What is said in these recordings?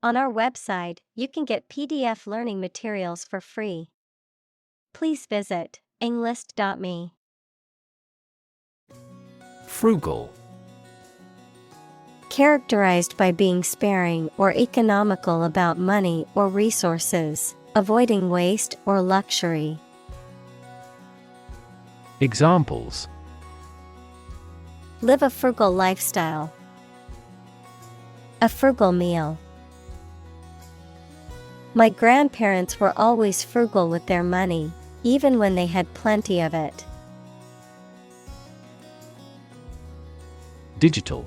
On our website, you can get PDF learning materials for free. Please visit englist.me. Frugal. Characterized by being sparing or economical about money or resources, avoiding waste or luxury. Examples: Live a frugal lifestyle. A frugal meal. My grandparents were always frugal with their money, even when they had plenty of it. Digital.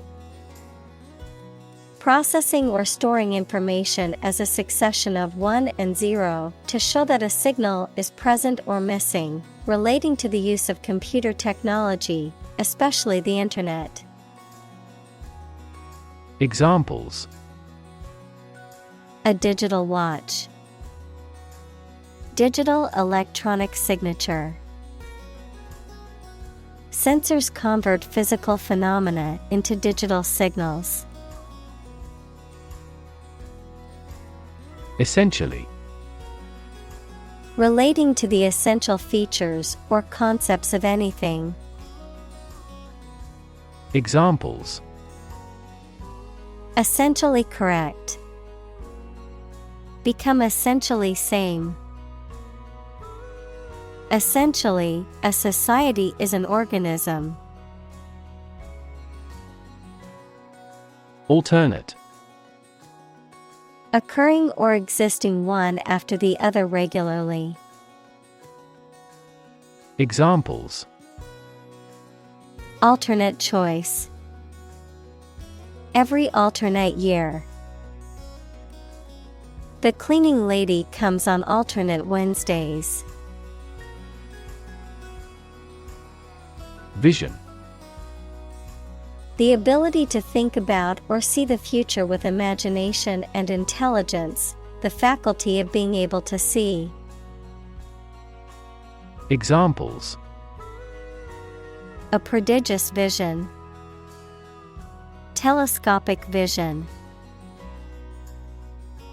Processing or storing information as a succession of 1 and 0 to show that a signal is present or missing, relating to the use of computer technology, especially the Internet. Examples: A digital watch. Digital electronic signature. Sensors convert physical phenomena into digital signals. Essentially. Relating to the essential features or concepts of anything. Examples: Essentially correct. Become essentially same. Essentially, a society is an organism. Alternate. Occurring or existing one after the other regularly. Examples: Alternate choice. Every alternate year. The cleaning lady comes on alternate Wednesdays. Vision. The ability to think about or see the future with imagination and intelligence, the faculty of being able to see. Examples: A prodigious vision. Telescopic vision.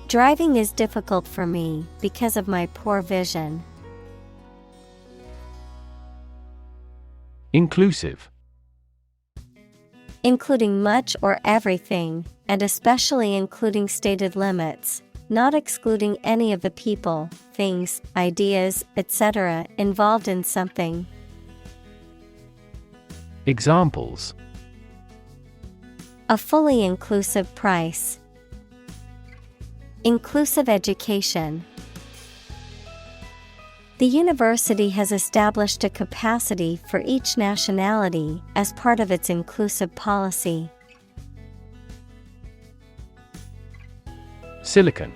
Driving is difficult for me because of my poor vision. Inclusive. Including much or everything, and especially including stated limits, not excluding any of the people, things, ideas, etc. involved in something. Examples: A fully inclusive price. Inclusive education. The university has established a capacity for each nationality as part of its inclusive policy. Silicon.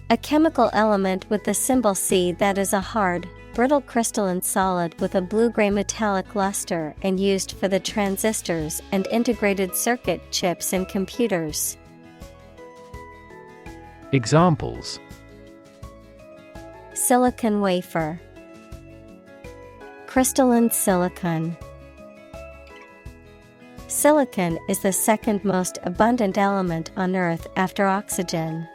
A chemical element with the symbol C that is a hard, brittle crystalline solid with a blue-gray metallic luster and used for the transistors and integrated circuit chips in computers. Examples: Silicon wafer. Crystalline silicon. Silicon is the second most abundant element on Earth after oxygen.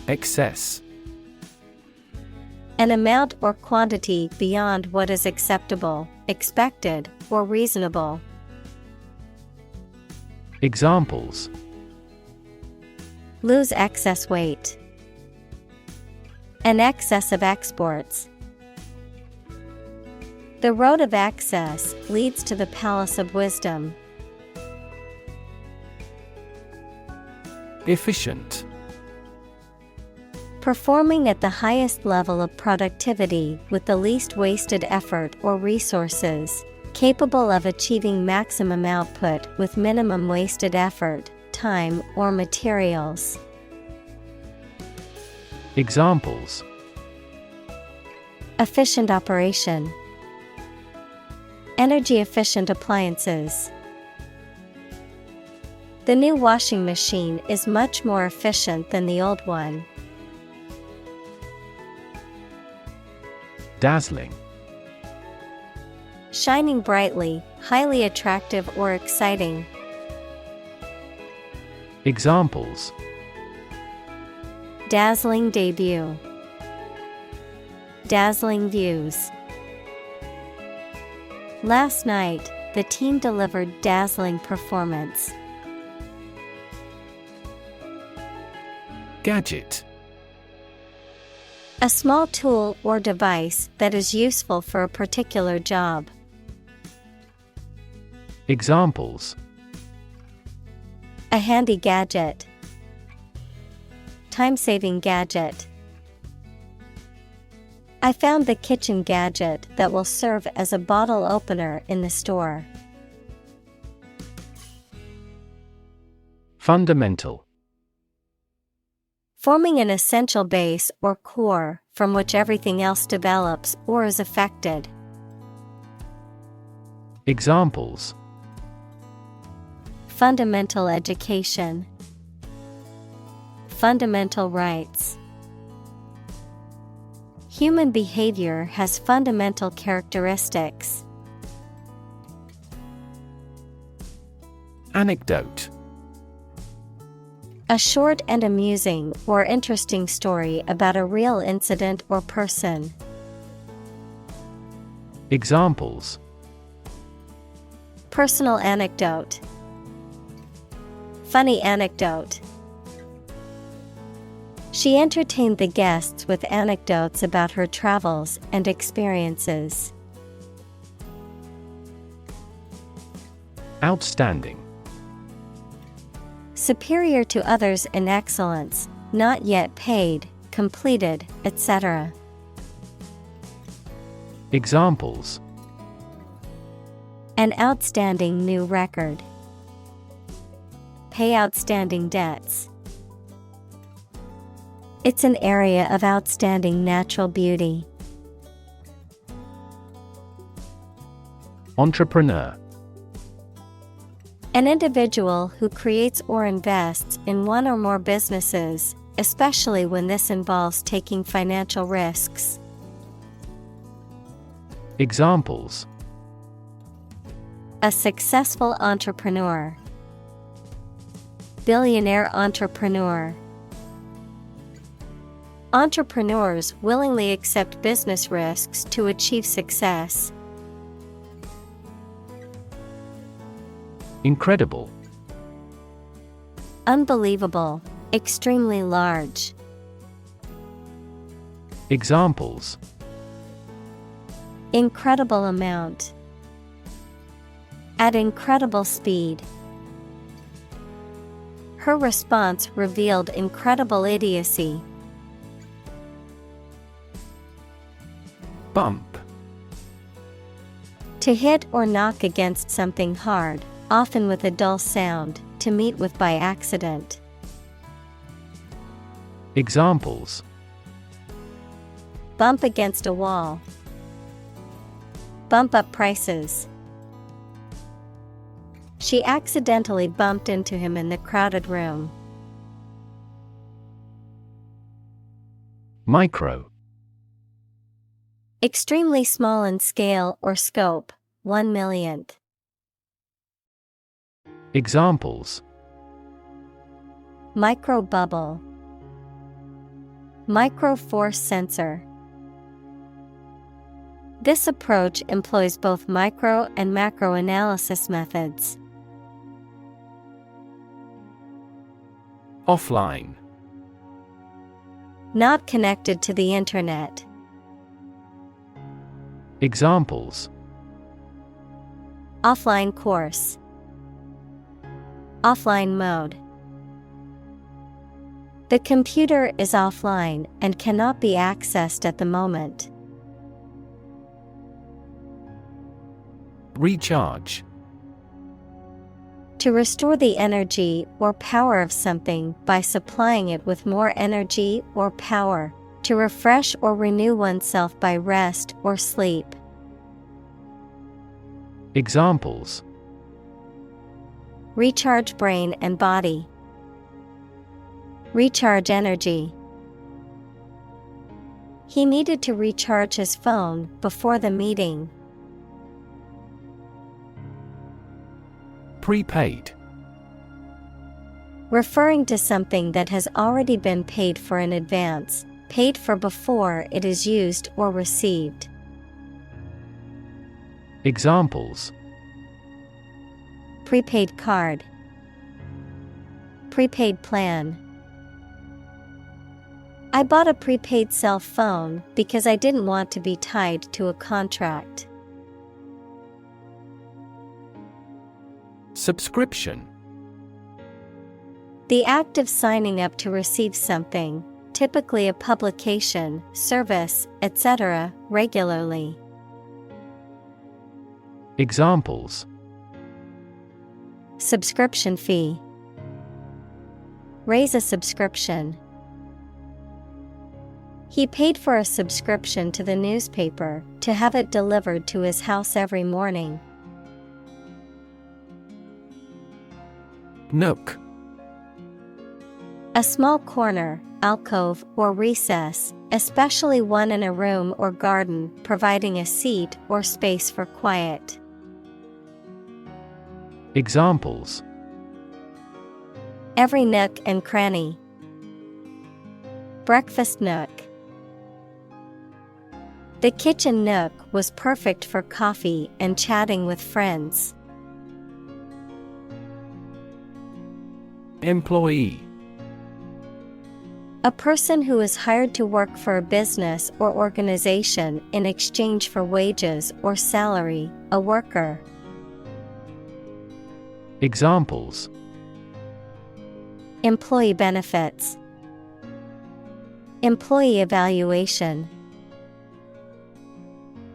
Excess. An amount or quantity beyond what is acceptable, expected, or reasonable. Examples: Lose excess weight. An excess of exports. The road of access leads to the palace of wisdom. Efficient. Performing at the highest level of productivity with the least wasted effort or resources, capable of achieving maximum output with minimum wasted effort, time, or materials. Examples: Efficient operation. Energy efficient appliances. The new washing machine is much more efficient than the old one. Dazzling. Shining brightly, highly attractive or exciting. Examples: dazzling debut, dazzling views. Last night, the team delivered dazzling performance. Gadget. A small tool or device that is useful for a particular job. Examples: a handy gadget, time-saving gadget. I found the kitchen gadget that will serve as a bottle opener in the store. Fundamental. Forming an essential base or core from which everything else develops or is affected. Examples: fundamental education, fundamental rights. Human behavior has fundamental characteristics. Anecdote. A short and amusing or interesting story about a real incident or person. Examples: personal anecdote, funny anecdote. She entertained the guests with anecdotes about her travels and experiences. Outstanding. Superior to others in excellence, not yet paid, completed, etc. Examples: an outstanding new record, pay outstanding debts. It's an area of outstanding natural beauty. Entrepreneur. An individual who creates or invests in one or more businesses, especially when this involves taking financial risks. Examples: a successful entrepreneur, billionaire entrepreneur. Entrepreneurs willingly accept business risks to achieve success. Incredible. Unbelievable, extremely large. Examples: incredible amount, at incredible speed. Her response revealed incredible idiocy. Bump. To hit or knock against something hard, often with a dull sound, to meet with by accident. Examples: bump against a wall, bump up prices. She accidentally bumped into him in the crowded room. Micro. Extremely small in scale or scope, 1/millionth. Examples: micro bubble, micro force sensor. This approach employs both micro and macro analysis methods. Offline. Not connected to the internet. Examples: offline course, offline mode. The computer is offline and cannot be accessed at the moment. Recharge. To restore the energy or power of something by supplying it with more energy or power. To refresh or renew oneself by rest or sleep. Examples: recharge brain and body. Recharge energy. He needed to recharge his phone before the meeting. Prepaid. Referring to something that has already been paid for in advance, paid for before it is used or received. Examples: Prepaid card, prepaid plan. I bought a prepaid cell phone because I didn't want to be tied to a contract. Subscription. The act of signing up to receive something, typically a publication, service, etc., regularly. Examples: Subscription fee. Raise a subscription. He paid for a subscription to the newspaper to have it delivered to his house every morning. Nook. A small corner, alcove, or recess, especially one in a room or garden, providing a seat or space for quiet. Examples: Every nook and cranny. Breakfast nook. The kitchen nook was perfect for coffee and chatting with friends. Employee. A person who is hired to work for a business or organization in exchange for wages or salary, a worker. Examples: Employee benefits. Employee evaluation.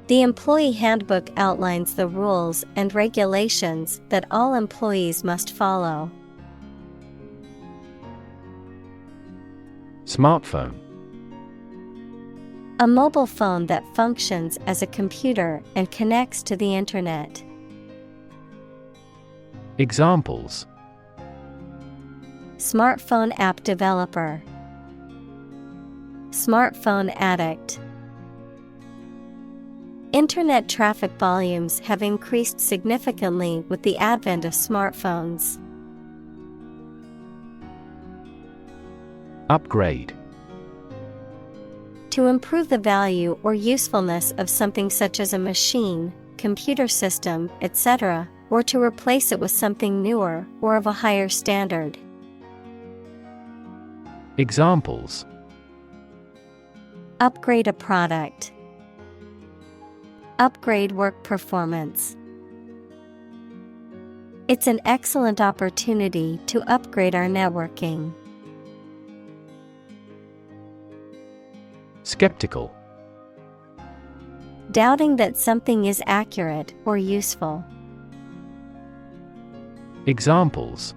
The employee handbook outlines the rules and regulations that all employees must follow. Smartphone. A mobile phone that functions as a computer and connects to the internet. Examples: Smartphone app developer. Smartphone addict. Internet traffic volumes have increased significantly with the advent of smartphones. Upgrade. To improve the value or usefulness of something such as a machine, computer system, etc., or to replace it with something newer or of a higher standard. Examples: Upgrade a product. Upgrade work performance. It's an excellent opportunity to upgrade our networking. Skeptical. Doubting that something is accurate or useful. Examples: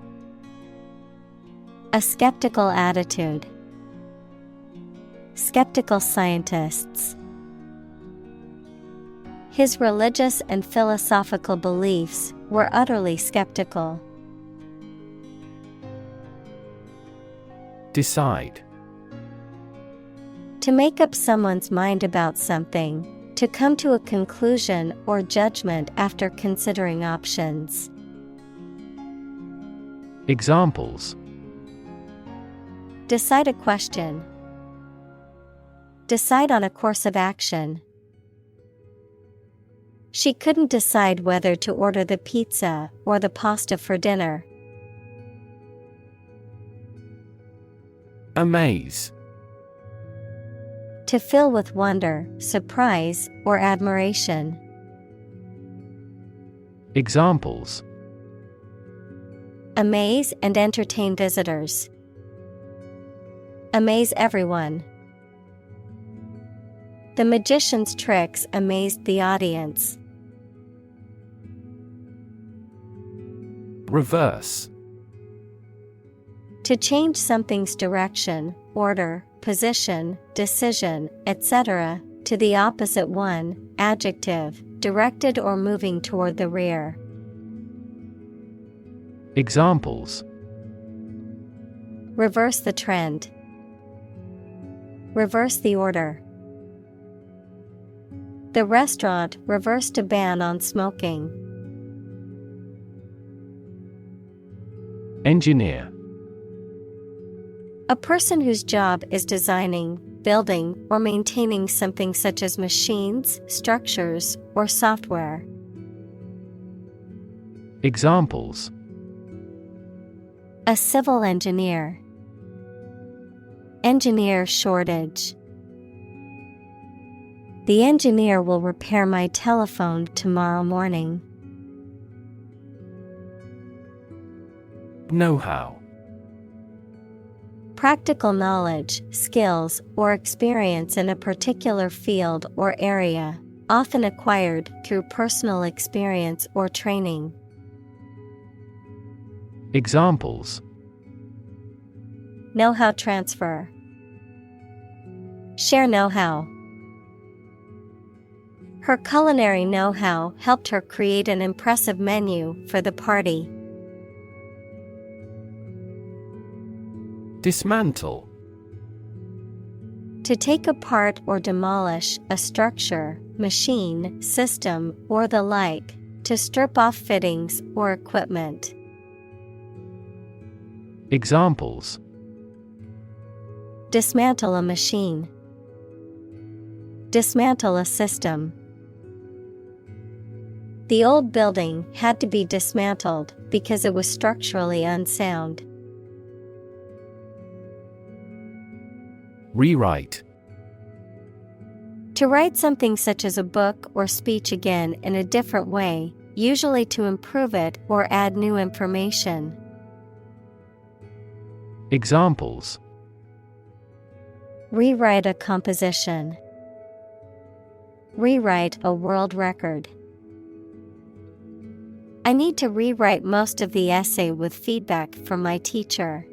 A skeptical attitude. Skeptical scientists. His religious and philosophical beliefs were utterly skeptical. Decide. To make up someone's mind about something, to come to a conclusion or judgment after considering options. Examples: Decide a question. Decide on a course of action. She couldn't decide whether to order the pizza or the pasta for dinner. Amaze. To fill with wonder, surprise, or admiration. Examples: Amaze and entertain visitors. Amaze everyone. The magician's tricks amazed the audience. Reverse. To change something's direction, order, position, decision, etc., to the opposite one, adjective, directed or moving toward the rear. Examples: Reverse the trend. Reverse the order. The restaurant reversed a ban on smoking. Engineer. A person whose job is designing, building, or maintaining something such as machines, structures, or software. Examples: A civil engineer. Engineer shortage. The engineer will repair my telephone tomorrow morning. Know-how. Practical knowledge, skills, or experience in a particular field or area, often acquired through personal experience or training. Examples: Know-how transfer. Share know-how. Her culinary know-how helped her create an impressive menu for the party. Dismantle. To take apart or demolish a structure, machine, system, or the like, to strip off fittings or equipment. Examples: Dismantle a machine. Dismantle a system. The old building had to be dismantled because it was structurally unsound. Rewrite. To write something such as a book or speech again in a different way, usually to improve it or add new information. Examples: Rewrite a composition. Rewrite a world record. I need to rewrite most of the essay with feedback from my teacher.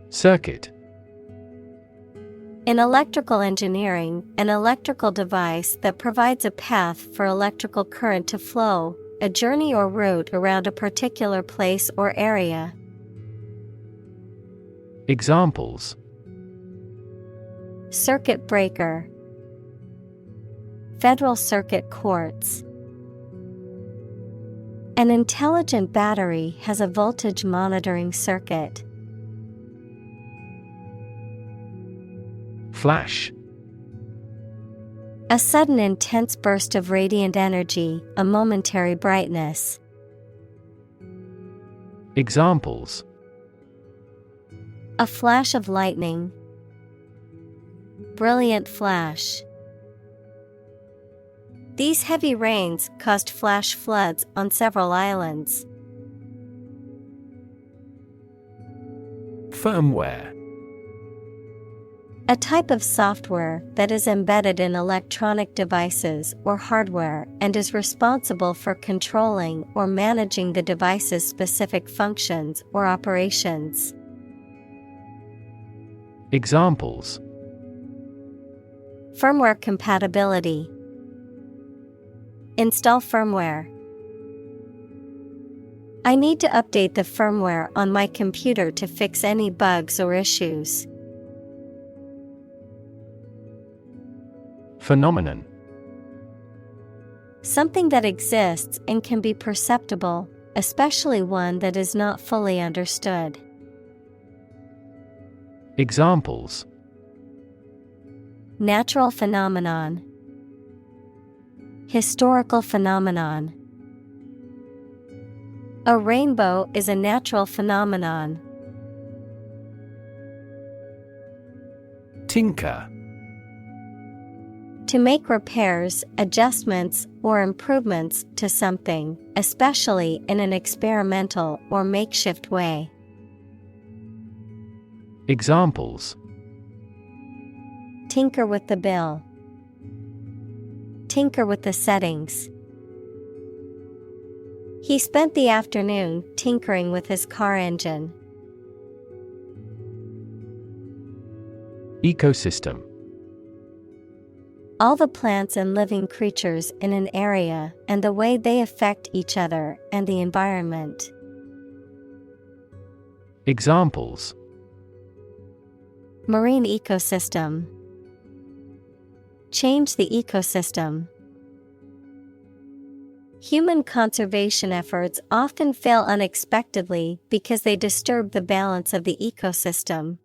Circuit. In electrical engineering, an electrical device that provides a path for electrical current to flow, a journey or route around a particular place or area. Examples: Circuit breaker. Federal Circuit courts. An intelligent battery has a voltage monitoring circuit. Flash. A sudden intense burst of radiant energy, a momentary brightness. Examples: A flash of lightning. Brilliant flash. These heavy rains caused flash floods on several islands. Firmware. A type of software that is embedded in electronic devices or hardware and is responsible for controlling or managing the device's specific functions or operations. Examples: Firmware compatibility. Install firmware. I need to update the firmware on my computer to fix any bugs or issues. Phenomenon. Something that exists and can be perceptible, especially one that is not fully understood. Examples: Natural phenomenon. Historical phenomenon. A rainbow is a natural phenomenon. Tinker. To make repairs, adjustments, or improvements to something, especially in an experimental or makeshift way. Examples: Tinker with the bill. Tinker with the settings. He spent the afternoon tinkering with his car engine. Ecosystem. All the plants and living creatures in an area and the way they affect each other and the environment. Examples: Marine ecosystem. Change the ecosystem. Human conservation efforts often fail unexpectedly because they disturb the balance of the ecosystem.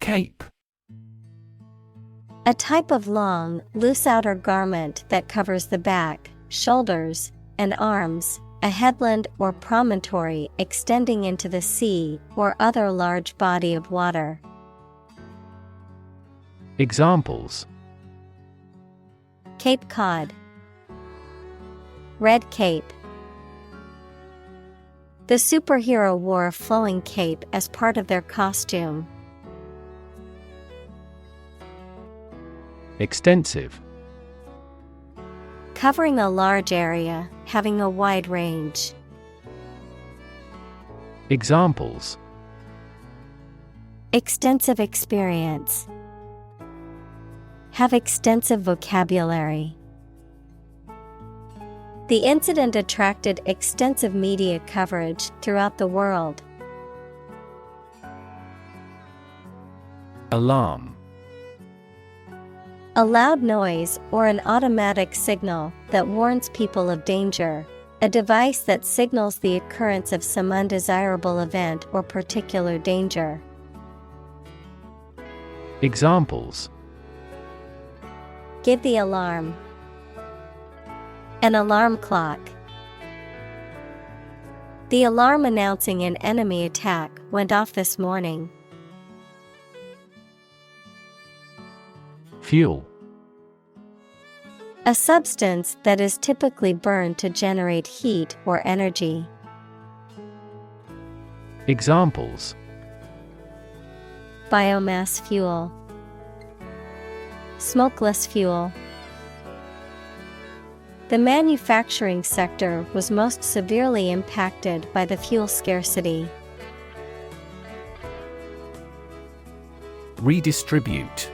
Cape. A type of long, loose outer garment that covers the back, shoulders, and arms, a headland or promontory extending into the sea or other large body of water. Examples: Cape Cod, Red Cape. The superhero wore a flowing cape as part of their costume. Extensive. Covering a large area, having a wide range. Examples: Extensive experience. Have extensive vocabulary. The incident attracted extensive media coverage throughout the world. Alarm. A loud noise or an automatic signal that warns people of danger. A device that signals the occurrence of some undesirable event or particular danger. Examples: Give the alarm. An alarm clock. The alarm announcing an enemy attack went off this morning. Fuel. A substance that is typically burned to generate heat or energy. Examples: Biomass fuel. Smokeless fuel. The manufacturing sector was most severely impacted by the fuel scarcity. Redistribute.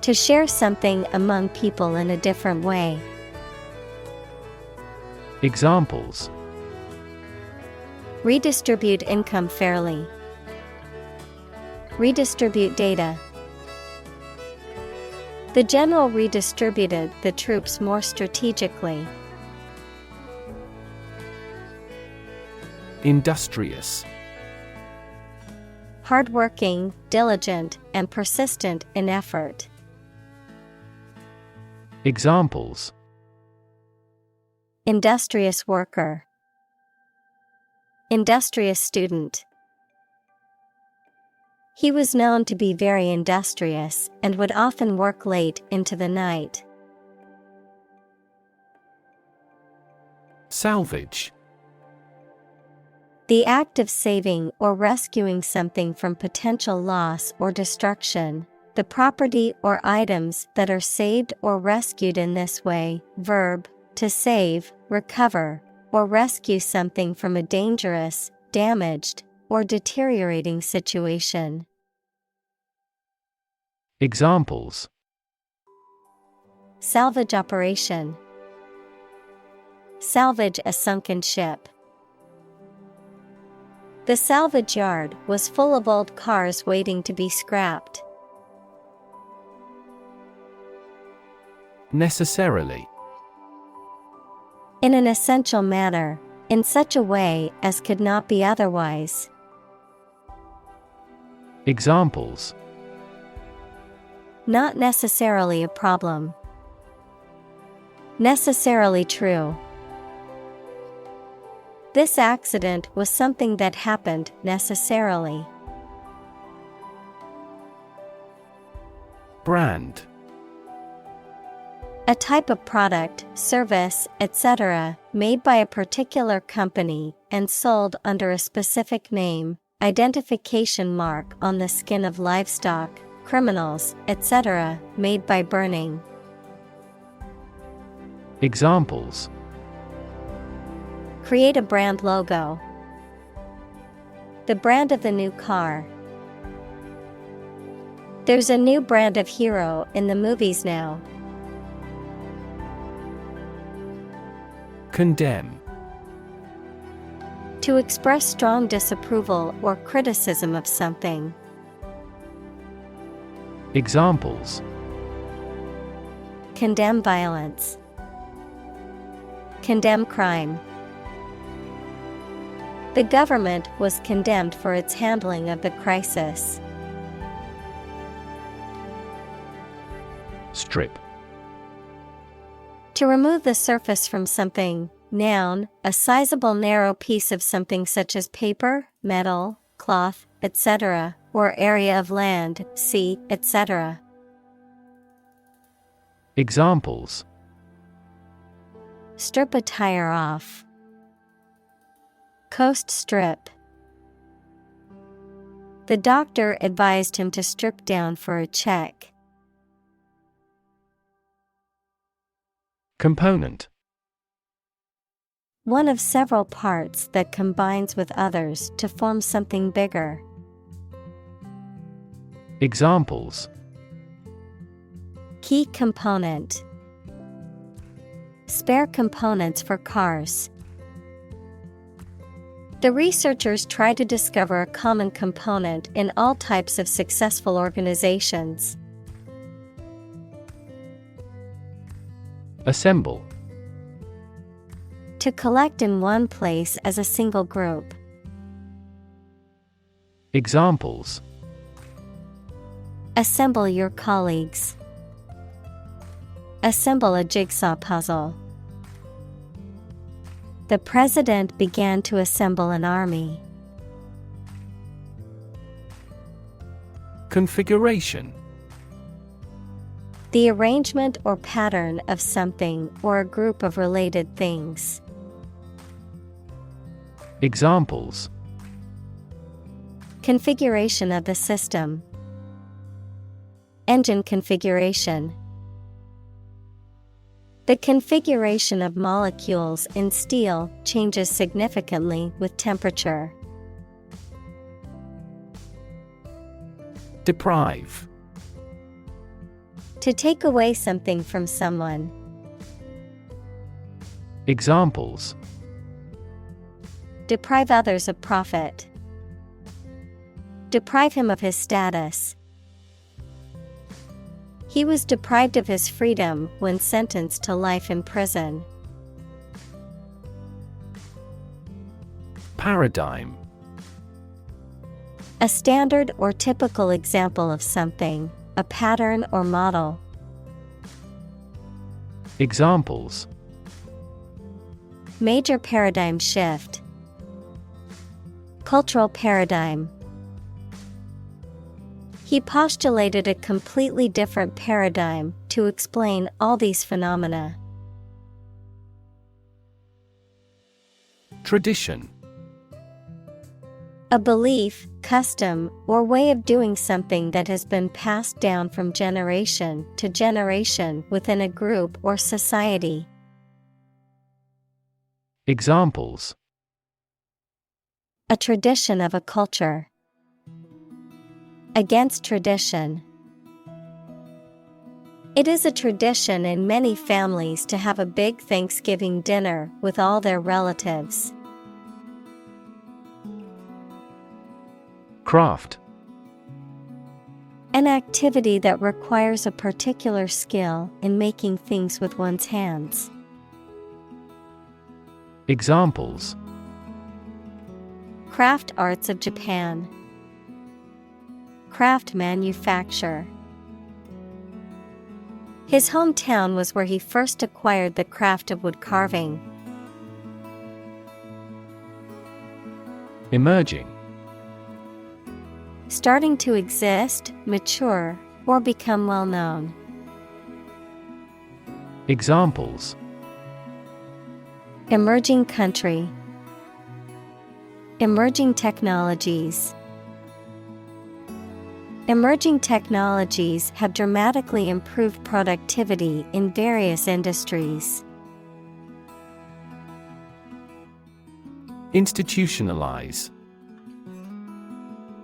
To share something among people in a different way. Examples: Redistribute income fairly. Redistribute data. The general redistributed the troops more strategically. Industrious. Hardworking, diligent, and persistent in effort. Examples: Industrious worker. Industrious student. He was known to be very industrious and would often work late into the night. Salvage. The act of saving or rescuing something from potential loss or destruction. The property or items that are saved or rescued in this way. Verb, to save, recover, or rescue something from a dangerous, damaged, or deteriorating situation. Examples: Salvage operation. Salvage a sunken ship. The salvage yard was full of old cars waiting to be scrapped. Necessarily. In an essential manner, in such a way as could not be otherwise. Examples: Not necessarily a problem. Necessarily true. This accident was something that happened necessarily. Brand. A type of product, service, etc., made by a particular company and sold under a specific name, identification mark on the skin of livestock, criminals, etc., made by burning. Examples: Create a brand logo. The brand of the new car. There's a new brand of hero in the movies now. Condemn. To express strong disapproval or criticism of something. Examples: Condemn violence. Condemn crime. The government was condemned for its handling of the crisis. Strip. To remove the surface from something. Noun, a sizable narrow piece of something such as paper, metal, cloth, etc., or area of land, sea, etc. Examples: strip a tire off. Coast strip. The doctor advised him to strip down for a check. Component. One of several parts that combines with others to form something bigger. Examples: key component. Spare components for cars. The researchers try to discover a common component in all types of successful organizations. Assemble. To collect in one place as a single group. Examples: assemble your colleagues. Assemble a jigsaw puzzle. The president began to assemble an army. Configuration. The arrangement or pattern of something or a group of related things. Examples: configuration of the system. Engine configuration. The configuration of molecules in steel changes significantly with temperature. Deprive. To take away something from someone. Examples: deprive others of profit. Deprive him of his status. He was deprived of his freedom when sentenced to life in prison. Paradigm. A standard or typical example of something, a pattern or model. Examples: major paradigm shift. Cultural paradigm. He postulated a completely different paradigm to explain all these phenomena. Tradition. A belief, custom, or way of doing something that has been passed down from generation to generation within a group or society. Examples: a tradition of a culture. Against tradition. It is a tradition in many families to have a big Thanksgiving dinner with all their relatives. Craft. An activity that requires a particular skill in making things with one's hands. Examples: craft arts of Japan. Craft manufacture. His hometown was where he first acquired the craft of wood carving. Emerging. Starting to exist, mature, or become well known. Examples: emerging country. Emerging technologies. Emerging technologies have dramatically improved productivity in various industries. Institutionalize.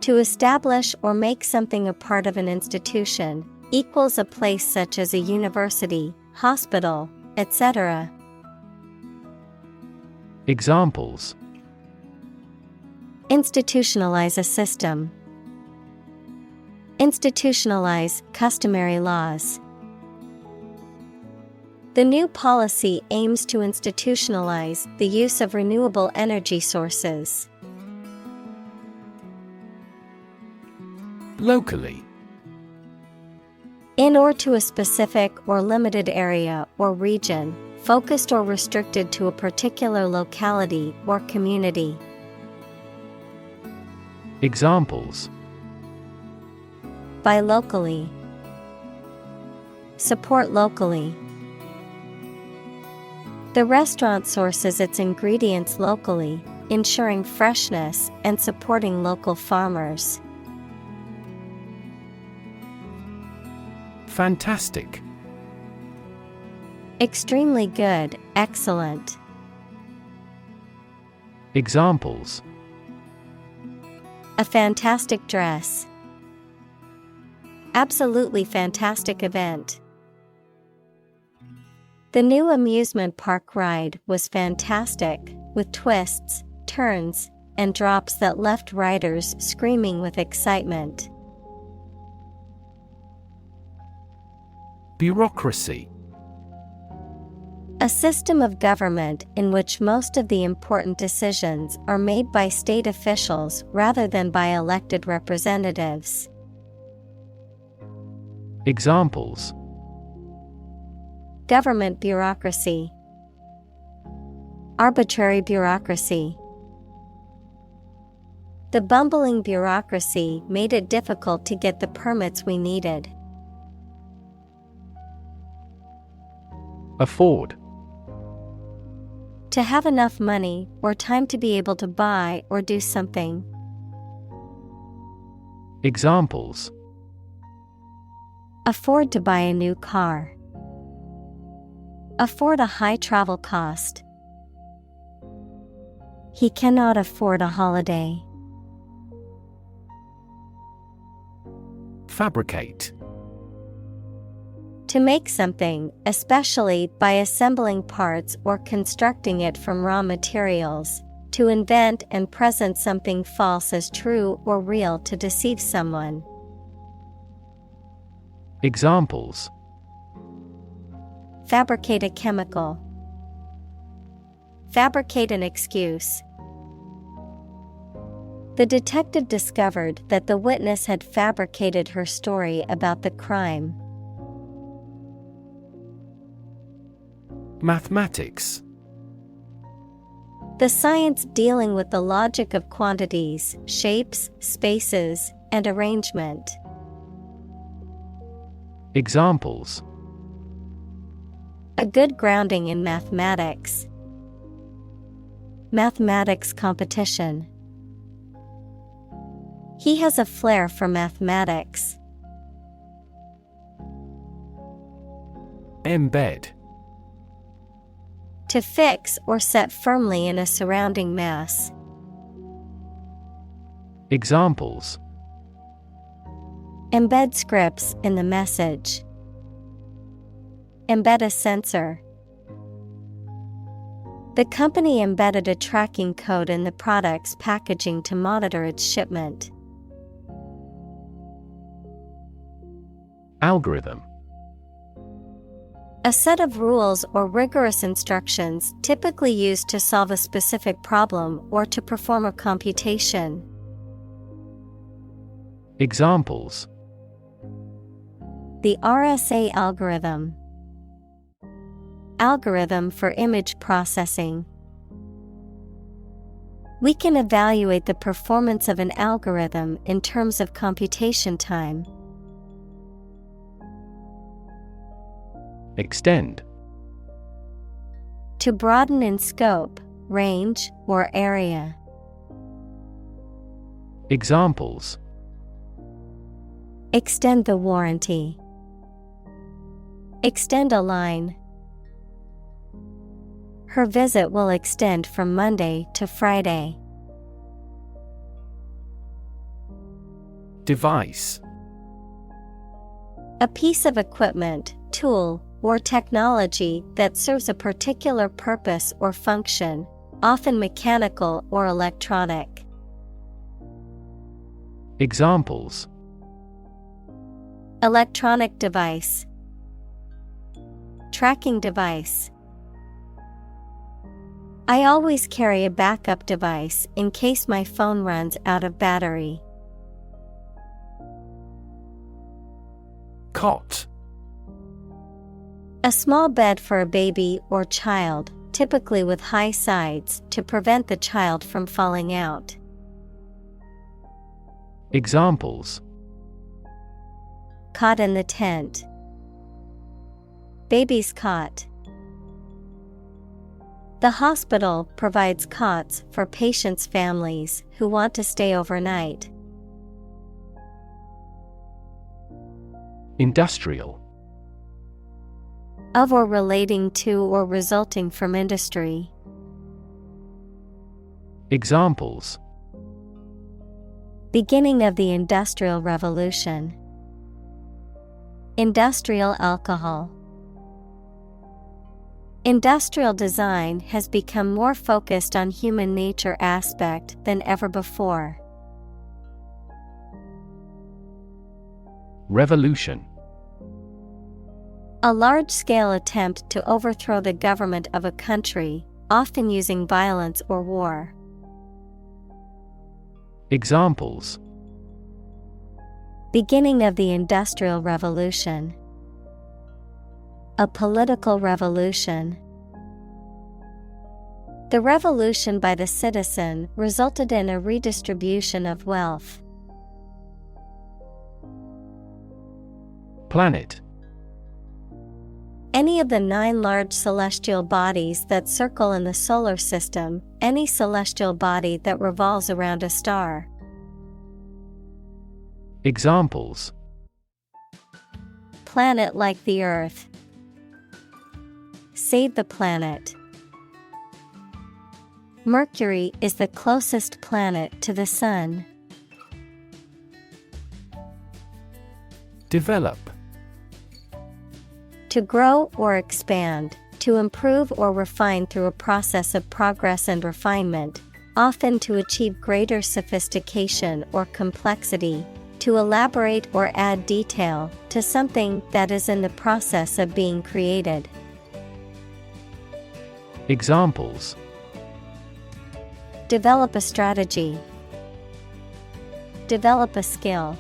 To establish or make something a part of an institution, equals a place such as a university, hospital, etc. Examples: institutionalize a system. Institutionalize customary laws. The new policy aims to institutionalize the use of renewable energy sources. Locally. In or to a specific or limited area or region, focused or restricted to a particular locality or community. Examples: Buy locally. Support locally. The restaurant sources its ingredients locally, ensuring freshness and supporting local farmers. Fantastic. Extremely good, excellent. Examples: A fantastic dress. Absolutely fantastic event. The new amusement park ride was fantastic, with twists, turns, and drops that left riders screaming with excitement. Bureaucracy. A system of government in which most of the important decisions are made by state officials rather than by elected representatives. Examples: Government bureaucracy. Arbitrary bureaucracy. The bumbling bureaucracy made it difficult to get the permits we needed. Afford. To have enough money or time to be able to buy or do something. Examples: Afford to buy a new car. Afford a high travel cost. He cannot afford a holiday. Fabricate. To make something, especially by assembling parts or constructing it from raw materials. To invent and present something false as true or real to deceive someone. Examples: Fabricate a chemical. Fabricate an excuse. The detective discovered that the witness had fabricated her story about the crime. Mathematics. The science dealing with the logic of quantities, shapes, spaces, and arrangement. Examples: A good grounding in mathematics. Mathematics competition. He has a flair for mathematics. Embed. To fix or set firmly in a surrounding mass. Examples: Embed scripts in the message. Embed a sensor. The company embedded a tracking code in the product's packaging to monitor its shipment. Algorithm. A set of rules or rigorous instructions typically used to solve a specific problem or to perform a computation. Examples: The RSA algorithm. Algorithm for image processing. We can evaluate the performance of an algorithm in terms of computation time. Extend. To broaden in scope, range, or area. Examples: Extend the warranty. Extend a line. Her visit will extend from Monday to Friday. Device. A piece of equipment, tool, or technology that serves a particular purpose or function, often mechanical or electronic. Examples: Electronic device. tracking device. I always carry a backup device in case my phone runs out of battery. Cot. A small bed for a baby or child, typically with high sides to prevent the child from falling out. Examples: Cot in the tent. Baby's cot. The hospital provides cots for patients' families who want to stay overnight. Industrial. Of or relating to or resulting from industry. Examples: Beginning of the Industrial Revolution. Industrial alcohol. Industrial design has become more focused on human nature aspect than ever before. Revolution. A large-scale attempt to overthrow the government of a country, often using violence or war. Examples: Beginning of the Industrial Revolution. A political revolution. The revolution by the citizen resulted in a redistribution of wealth. Planet. Any of the 9 large celestial bodies that circle in the solar system, any celestial body that revolves around a star. Examples: Planet like the Earth. Save the planet. Mercury is the closest planet to the Sun. Develop. To grow or expand, to improve or refine through a process of progress and refinement, often to achieve greater sophistication or complexity, to elaborate or add detail to something that is in the process of being created. Examples: Develop a strategy. Develop a skill.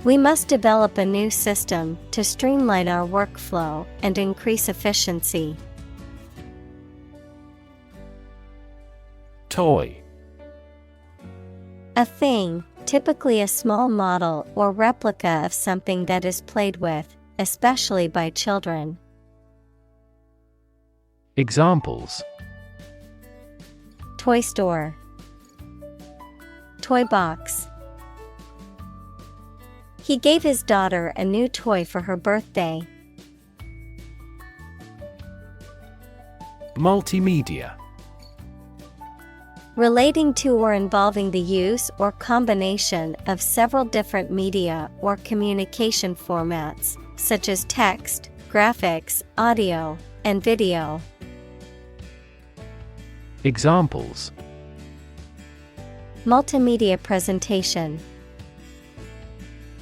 We must develop a new system to streamline our workflow and increase efficiency. Toy. A thing, typically a small model or replica of something that is played with, especially by children. Examples: Toy store. Toy box. He gave his daughter a new toy for her birthday. Multimedia. Relating to or involving the use or combination of several different media or communication formats, such as text, graphics, audio, and video. Examples: Multimedia presentation.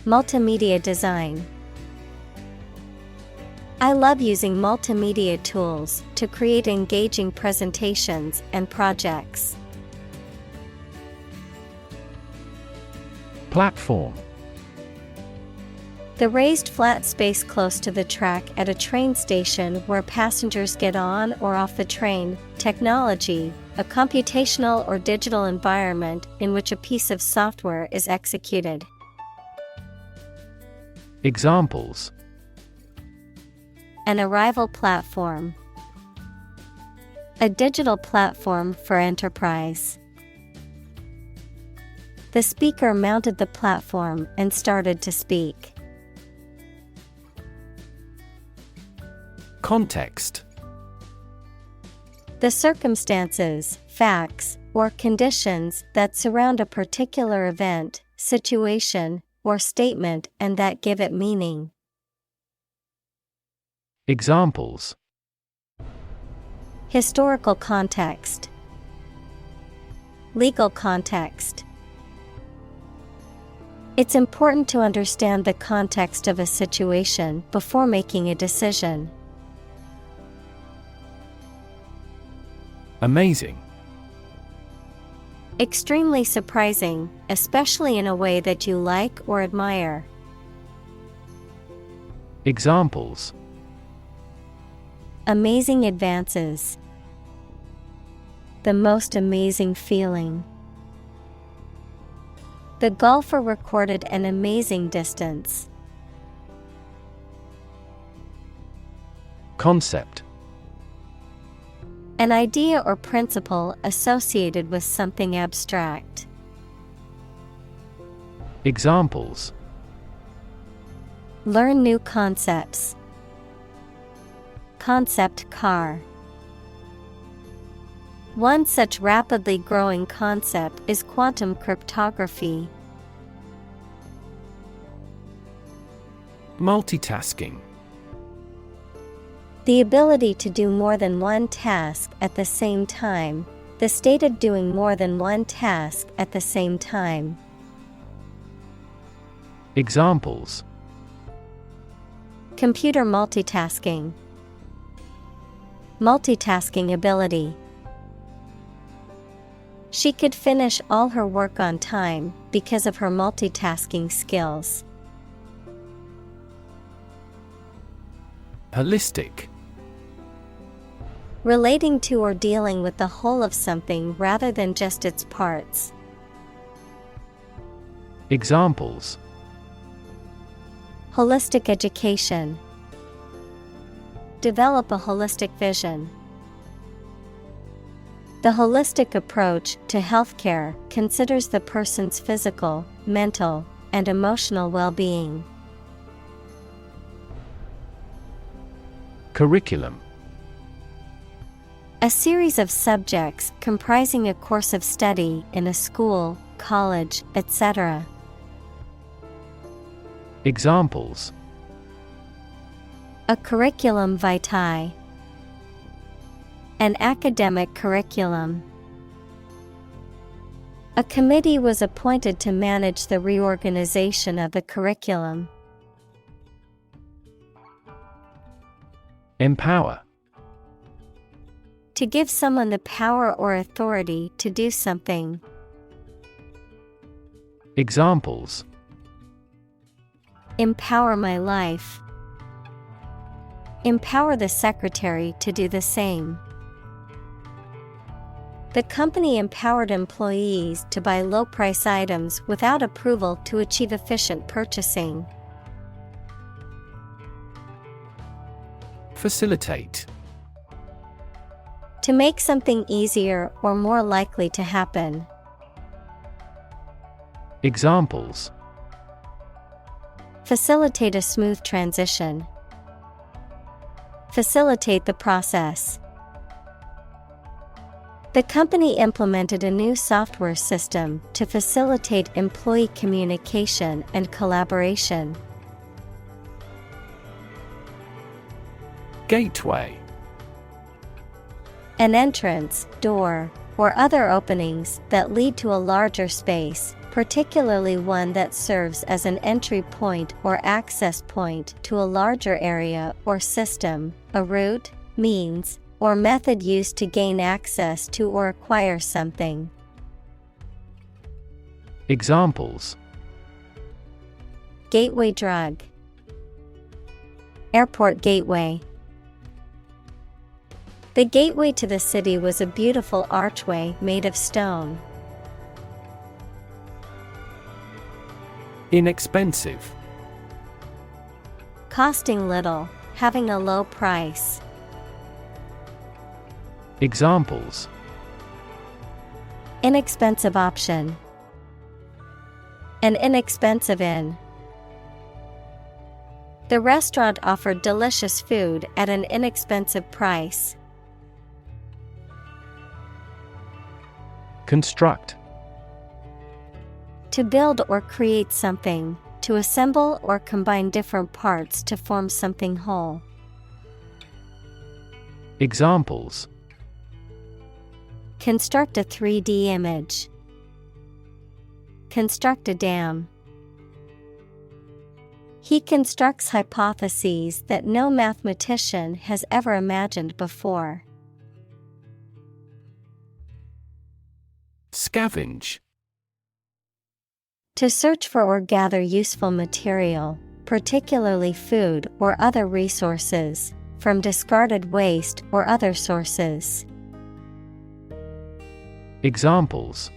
Multimedia design. I love using multimedia tools to create engaging presentations and projects. Platform. The raised flat space close to the track at a train station where passengers get on or off the train. Technology, a computational or digital environment in which a piece of software is executed. Examples: An arrival platform. A digital platform for enterprise. The speaker mounted the platform and started to speak. Context. The circumstances, facts, or conditions that surround a particular event, situation, or statement and that give it meaning. Examples: Historical context. Legal context. It's important to understand the context of a situation before making a decision. Amazing. Extremely surprising, especially in a way that you like or admire. Examples: Amazing advances. The most amazing feeling. The golfer recorded an amazing distance. Concept: An idea or principle associated with something abstract. Examples: Learn new concepts. Concept car. One such rapidly growing concept is quantum cryptography. Multitasking. The ability to do more than one task at the same time. The state of doing more than one task at the same time. Examples: Computer multitasking. Multitasking ability. She could finish all her work on time because of her multitasking skills. Holistic. Relating to or dealing with the whole of something rather than just its parts. Examples: Holistic education. Develop a holistic vision. The holistic approach to healthcare considers the person's physical, mental, and emotional well-being. Curriculum. A series of subjects comprising a course of study in a school, college, etc. Examples: A curriculum vitae. An academic curriculum. A committee was appointed to manage the reorganization of the curriculum. Empower. To give someone the power or authority to do something. Examples: Empower my life. Empower the secretary to do the same. The company empowered employees to buy low-price items without approval to achieve efficient purchasing. Facilitate. To make something easier or more likely to happen. Examples: Facilitate a smooth transition. Facilitate the process. The company implemented a new software system to facilitate employee communication and collaboration. Gateway. An entrance, door, or other openings that lead to a larger space, particularly one that serves as an entry point or access point to a larger area or system, a route, means, or method used to gain access to or acquire something. Examples: Gateway drug. Airport gateway. The gateway to the city was a beautiful archway made of stone. Inexpensive. Costing little, having a low price. Examples: Inexpensive option. An inexpensive inn. The restaurant offered delicious food at an inexpensive price. Construct. To build or create something, to assemble or combine different parts to form something whole. Examples: Construct a 3D image. Construct a dam. He constructs hypotheses that no mathematician has ever imagined before. Scavenge. To search for or gather useful material, particularly food or other resources, from discarded waste or other sources. Examples: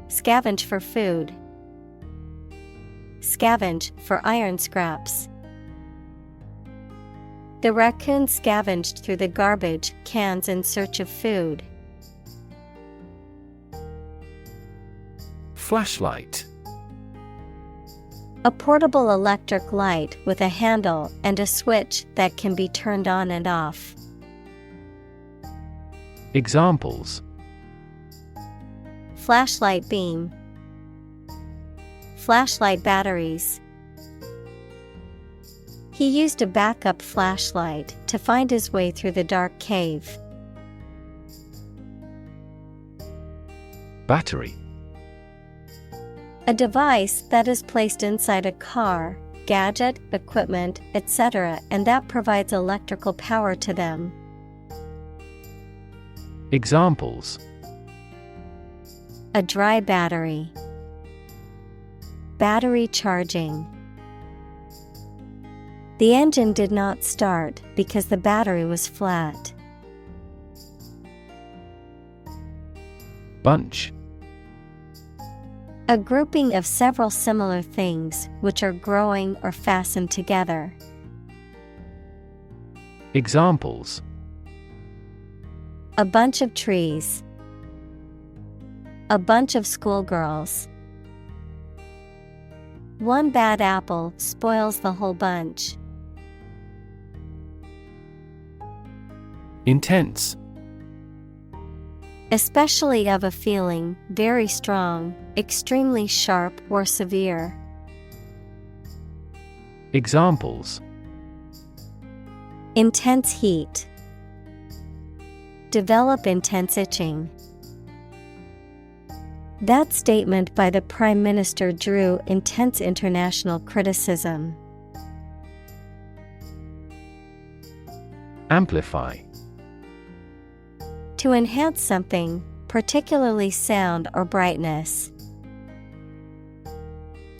Scavenge for food. Scavenge for iron scraps. The raccoon scavenged through the garbage cans in search of food. Flashlight. A portable electric light with a handle and a switch that can be turned on and off. Examples: Flashlight beam. Flashlight batteries. He used a backup flashlight to find his way through the dark cave. Battery. A device that is placed inside a car, gadget, equipment, etc., and that provides electrical power to them. Examples: A dry battery. Battery charging. The engine did not start because the battery was flat. Bunch. A grouping of several similar things which are growing or fastened together. Examples: A bunch of trees. A bunch of schoolgirls. One bad apple spoils the whole bunch. Intense. Especially of a feeling, very strong, extremely sharp or severe. Examples: Intense heat. Develop intense itching. That statement by the Prime Minister drew intense international criticism. Amplify. To enhance something, particularly sound or brightness.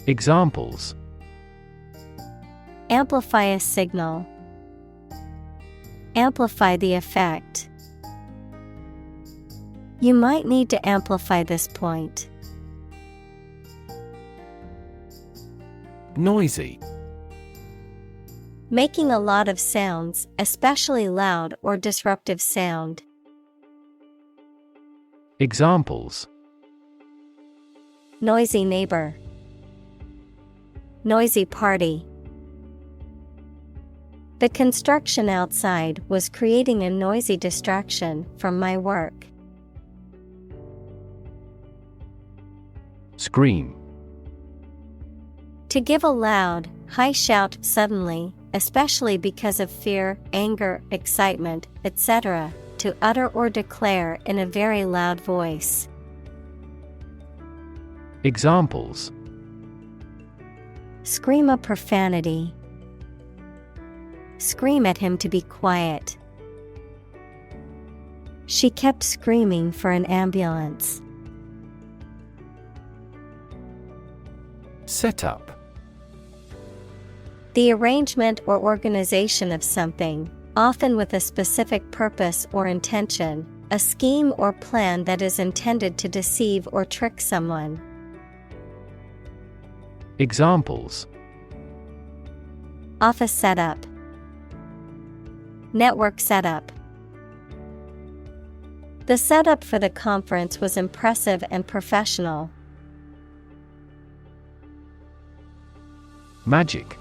Examples: Amplify a signal. Amplify the effect. You might need to amplify this point. Noisy. Making a lot of sounds, especially loud or disruptive sound. Examples: Noisy neighbor. Noisy party. The construction outside was creating a noisy distraction from my work. Scream. To give a loud, high shout suddenly, especially because of fear, anger, excitement, etc., to utter or declare in a very loud voice. Examples: Scream a profanity. Scream at him to be quiet. She kept screaming for an ambulance. Set up. The arrangement or organization of something, often with a specific purpose or intention, a scheme or plan that is intended to deceive or trick someone. Examples: Office setup. Network setup. The setup for the conference was impressive and professional. Magic.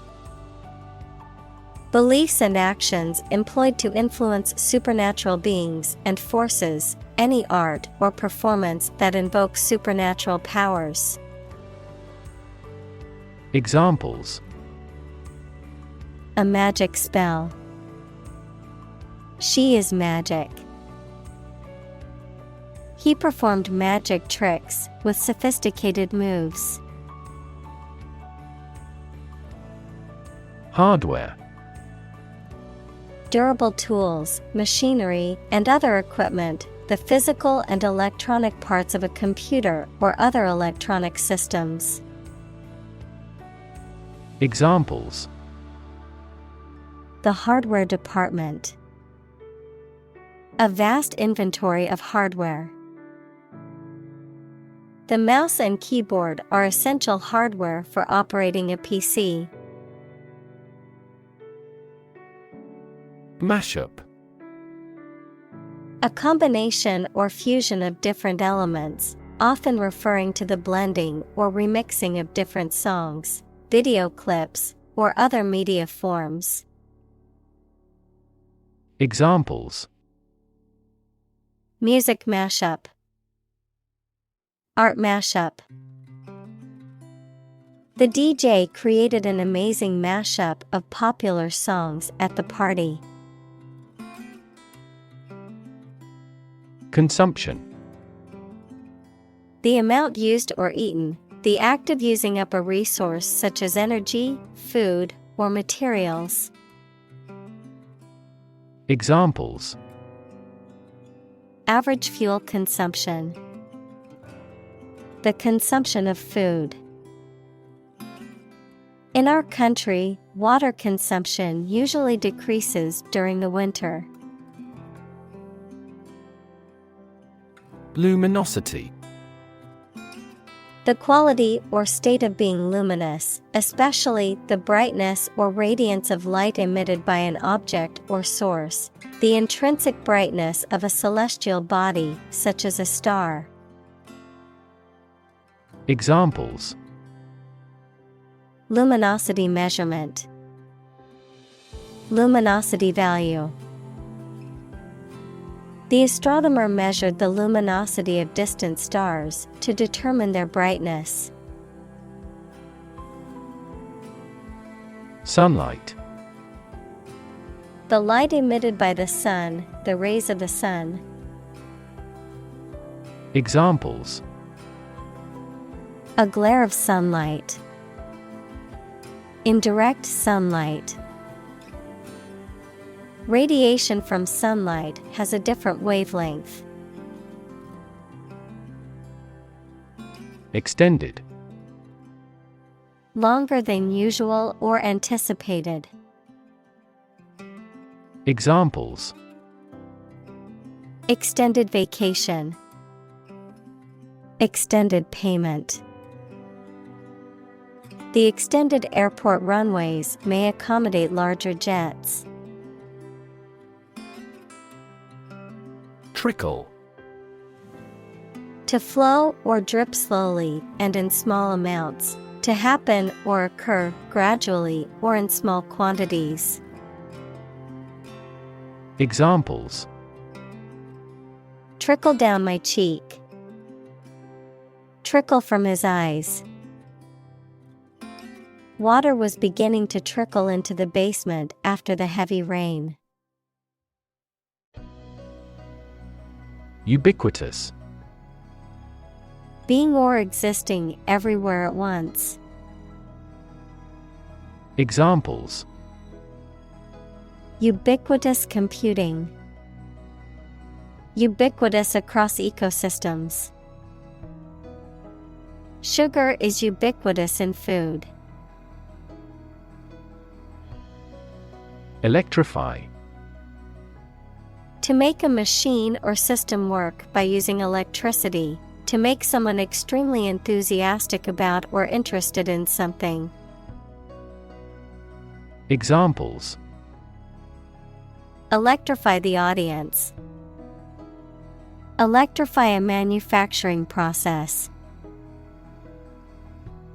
Beliefs and actions employed to influence supernatural beings and forces, any art or performance that invokes supernatural powers. Examples: A magic spell. She is magic. He performed magic tricks with sophisticated moves. Hardware. Durable tools, machinery, and other equipment, the physical and electronic parts of a computer or other electronic systems. Examples: The hardware department. A vast inventory of hardware. The mouse and keyboard are essential hardware for operating a PC. Mashup. A combination or fusion of different elements, often referring to the blending or remixing of different songs, video clips, or other media forms. Examples: Music mashup. Art mashup. The DJ created an amazing mashup of popular songs at the party. Consumption. The amount used or eaten, the act of using up a resource such as energy, food, or materials. Examples: Average fuel consumption. The consumption of food. In our country, water consumption usually decreases during the winter. Luminosity. The quality or state of being luminous, especially the brightness or radiance of light emitted by an object or source, the intrinsic brightness of a celestial body, such as a star. Examples: Luminosity measurement. Luminosity value. The astronomer measured the luminosity of distant stars to determine their brightness. Sunlight. The light emitted by the sun, the rays of the sun. Examples: A glare of sunlight. Indirect sunlight. Radiation from sunlight has a different wavelength. Extended. Longer than usual or anticipated. Examples: Extended vacation. Extended payment. The extended airport runways may accommodate larger jets. Trickle. To flow or drip slowly and in small amounts, to happen or occur gradually or in small quantities. Examples: Trickle down my cheek. Trickle from his eyes. Water was beginning to trickle into the basement after the heavy rain. Ubiquitous. Being or existing everywhere at once. Examples: Ubiquitous computing. Ubiquitous across ecosystems. Sugar is ubiquitous in food. Electrify. To make a machine or system work by using electricity, to make someone extremely enthusiastic about or interested in something. Examples: Electrify the audience. Electrify a manufacturing process.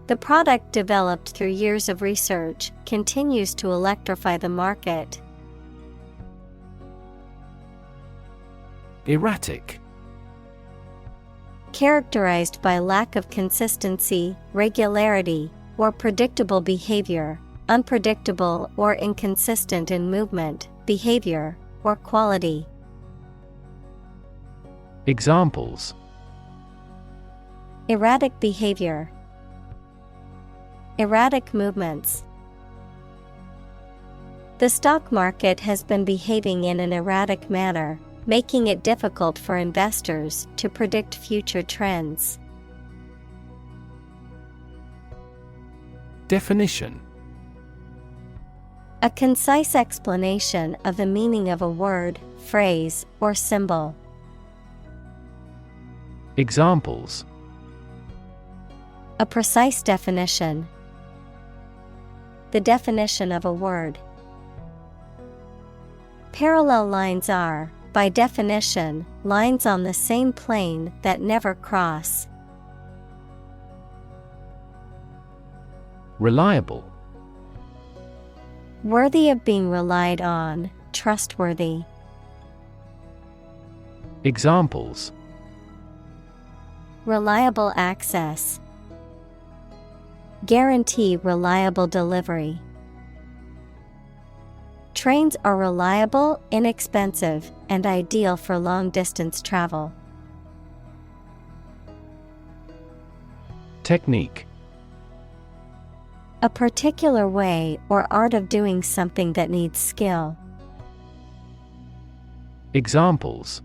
The product developed through years of research continues to electrify the market. Erratic. Characterized by lack of consistency, regularity, or predictable behavior, unpredictable or inconsistent in movement, behavior, or quality. Examples: Erratic behavior. Erratic movements. The stock market has been behaving in an erratic manner, making it difficult for investors to predict future trends. Definition: a concise explanation of the meaning of a word, phrase, or symbol. Examples: a precise definition. The definition of a word. Parallel lines are, by definition, lines on the same plane that never cross. Reliable: worthy of being relied on, trustworthy. Examples: reliable access. Guarantee reliable delivery. Trains are reliable, inexpensive, and ideal for long-distance travel. Technique: a particular way or art of doing something that needs skill. Examples: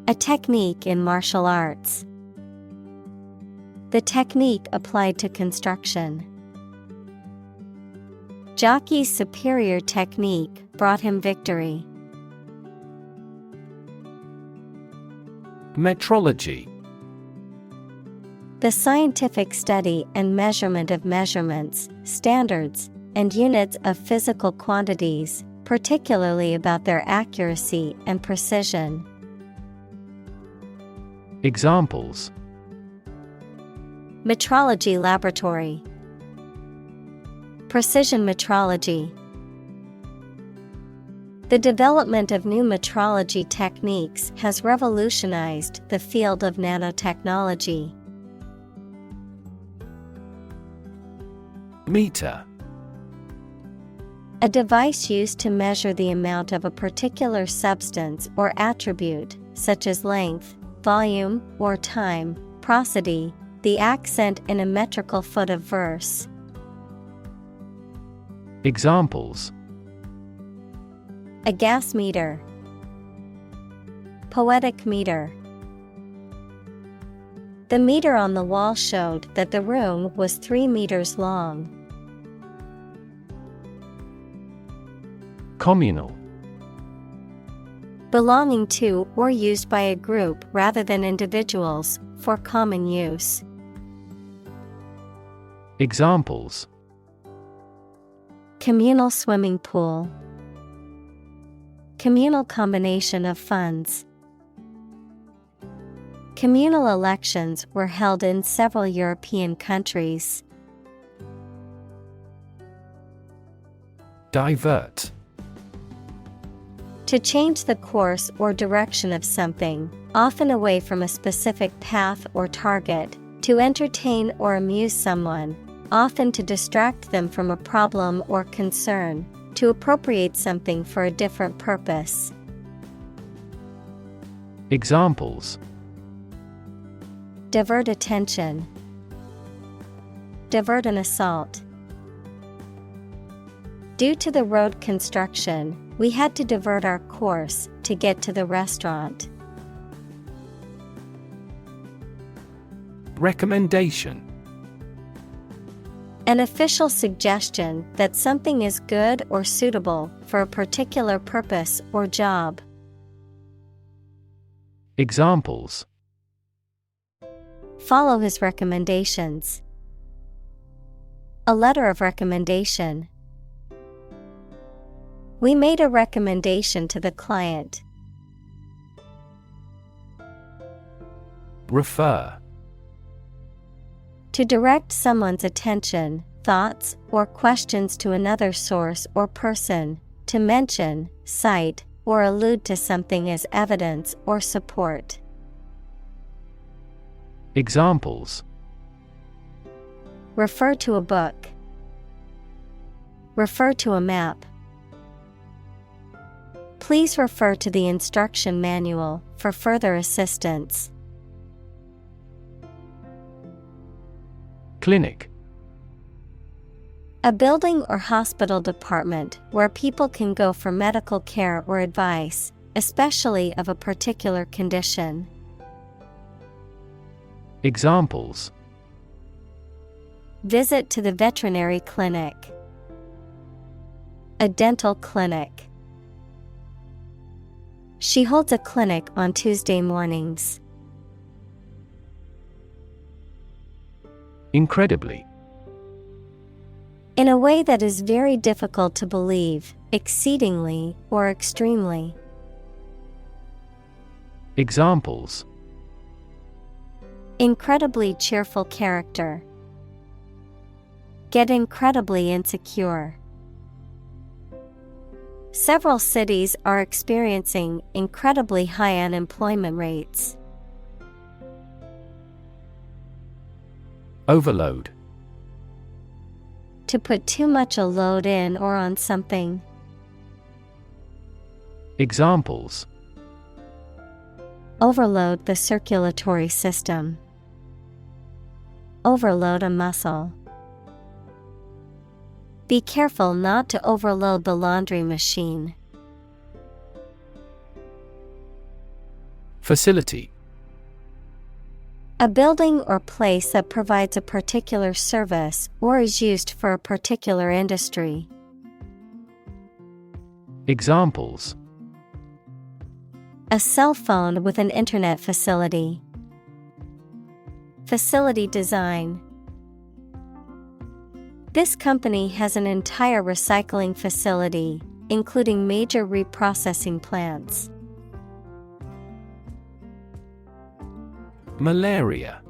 a technique in martial arts. The technique applied to construction. Jockey's superior technique brought him victory. Metrology: the scientific study and measurement of measurements, standards, and units of physical quantities, particularly about their accuracy and precision. Examples: metrology laboratory. Precision metrology. The development of new metrology techniques has revolutionized the field of nanotechnology. Meter: a device used to measure the amount of a particular substance or attribute, such as length, volume, or time. Prosody: the accent in a metrical foot of verse. Examples: a gas meter. Poetic meter. The meter on the wall showed that the room was 3 meters long. Communal: belonging to or used by a group rather than individuals, for common use. Examples: communal swimming pool. Communal combination of funds. Communal elections were held in several European countries. Divert: to change the course or direction of something, often away from a specific path or target, to entertain or amuse someone, often to distract them from a problem or concern, to appropriate something for a different purpose. Examples: divert attention. Divert an assault. Due to the road construction, we had to divert our course to get to the restaurant. Recommendation: an official suggestion that something is good or suitable for a particular purpose or job. Examples: follow his recommendations. A letter of recommendation. We made a recommendation to the client. Refer: to direct someone's attention, thoughts, or questions to another source or person, to mention, cite, or allude to something as evidence or support. Examples: refer to a book. Refer to a map. Please refer to the instruction manual for further assistance. Clinic. A building or hospital department where people can go for medical care or advice, especially of a particular condition. Examples: Visit to the veterinary clinic. A dental clinic. She holds a clinic on Tuesday mornings. Incredibly. In a way that is very difficult to believe, exceedingly, or extremely. Examples: Incredibly cheerful character. Get incredibly insecure. Several cities are experiencing incredibly high unemployment rates. Overload. To put too much a load in or on something. Examples: Overload the circulatory system. Overload a muscle. Be careful not to overload the laundry machine. Facility. A building or place that provides a particular service or is used for a particular industry. Examples: A cell phone with an internet facility. Facility design. This company has an entire recycling facility, including major reprocessing plants. Malaria.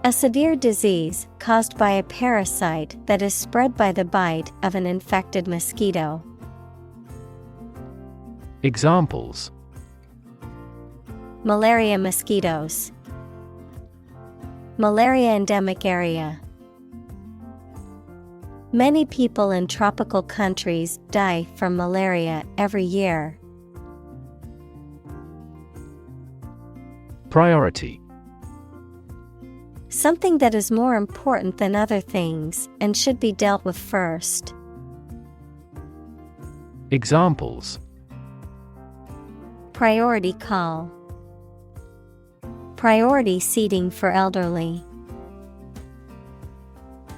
A severe disease caused by a parasite that is spread by the bite of an infected mosquito. Examples: Malaria mosquitoes. Malaria endemic area. Many people in tropical countries die from malaria every year. Priority. Something that is more important than other things and should be dealt with first. Examples: Priority call. Priority seating for elderly.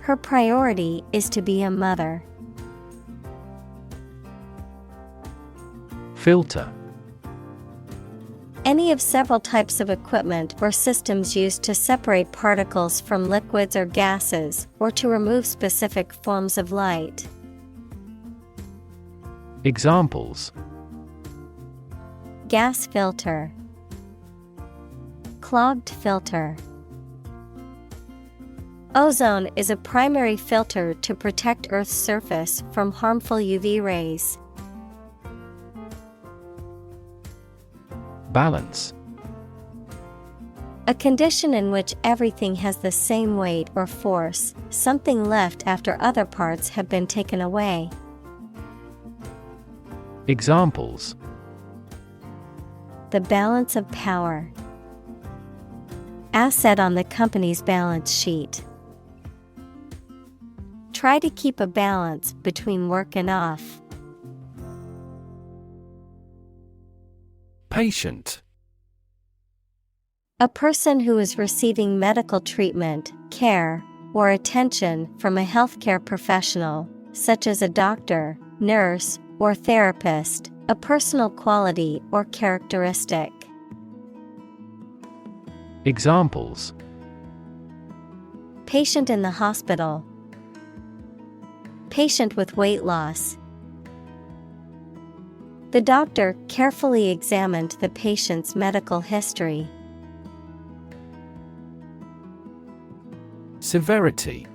Her priority is to be a mother. Filter. Any of several types of equipment or systems used to separate particles from liquids or gases, or to remove specific forms of light. Examples: Gas filter. Clogged filter. Ozone is a primary filter to protect Earth's surface from harmful UV rays. Balance. A condition in which everything has the same weight or force, something left after other parts have been taken away. Examples: The balance of power. Asset on the company's balance sheet. Try to keep a balance between work and off. Patient. A person who is receiving medical treatment, care, or attention from a healthcare professional, such as a doctor, nurse, or therapist, a personal quality or characteristic. Examples: Patient in the hospital. Patient with weight loss. The doctor carefully examined the patient's medical history. Severity.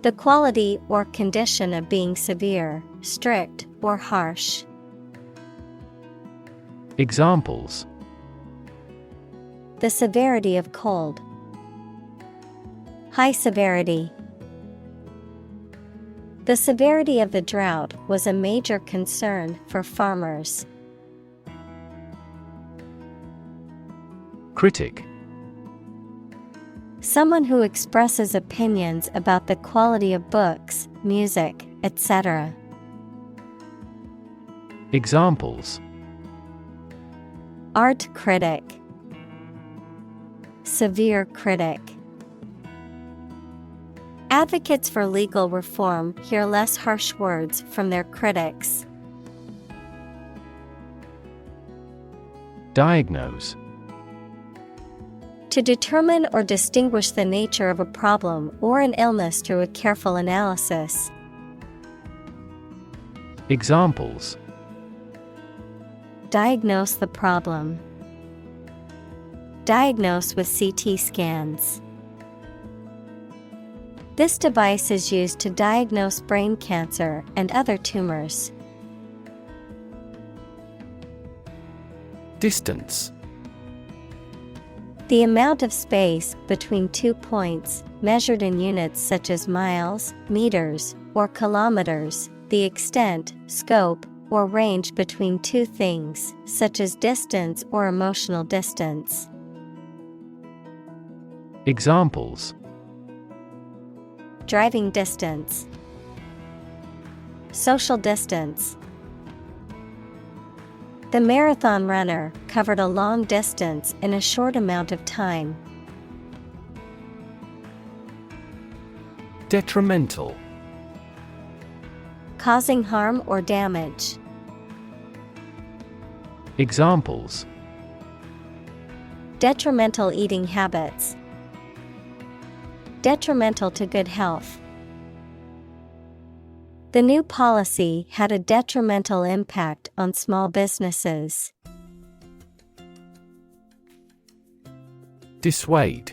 The quality or condition of being severe, strict, or harsh. Examples: The severity of cold. High severity. The severity of the drought was a major concern for farmers. Critic. Someone who expresses opinions about the quality of books, music, etc. Examples: Art critic, severe critic. Advocates for legal reform hear less harsh words from their critics. Diagnose. To determine or distinguish the nature of a problem or an illness through a careful analysis. Examples: Diagnose the problem. Diagnose with CT scans. This device is used to diagnose brain cancer and other tumors. Distance. The amount of space between 2 points, measured in units such as miles, meters, or kilometers, the extent, scope, or range between two things, such as distance or emotional distance. Examples: Driving distance. Social distance. The marathon runner covered a long distance in a short amount of time. Detrimental. Causing harm or damage. Examples: Detrimental eating habits. Detrimental to good health. The new policy had a detrimental impact on small businesses. Dissuade.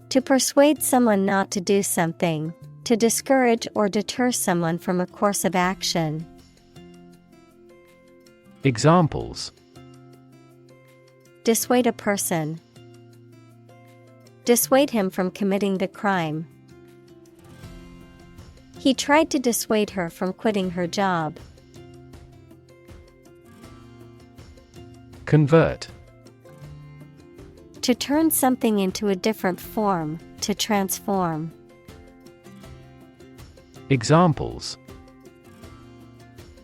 To persuade someone not to do something, to discourage or deter someone from a course of action. Examples: Dissuade a person. Dissuade him from committing the crime. He tried to dissuade her from quitting her job. Convert. To turn something into a different form, to transform. Examples: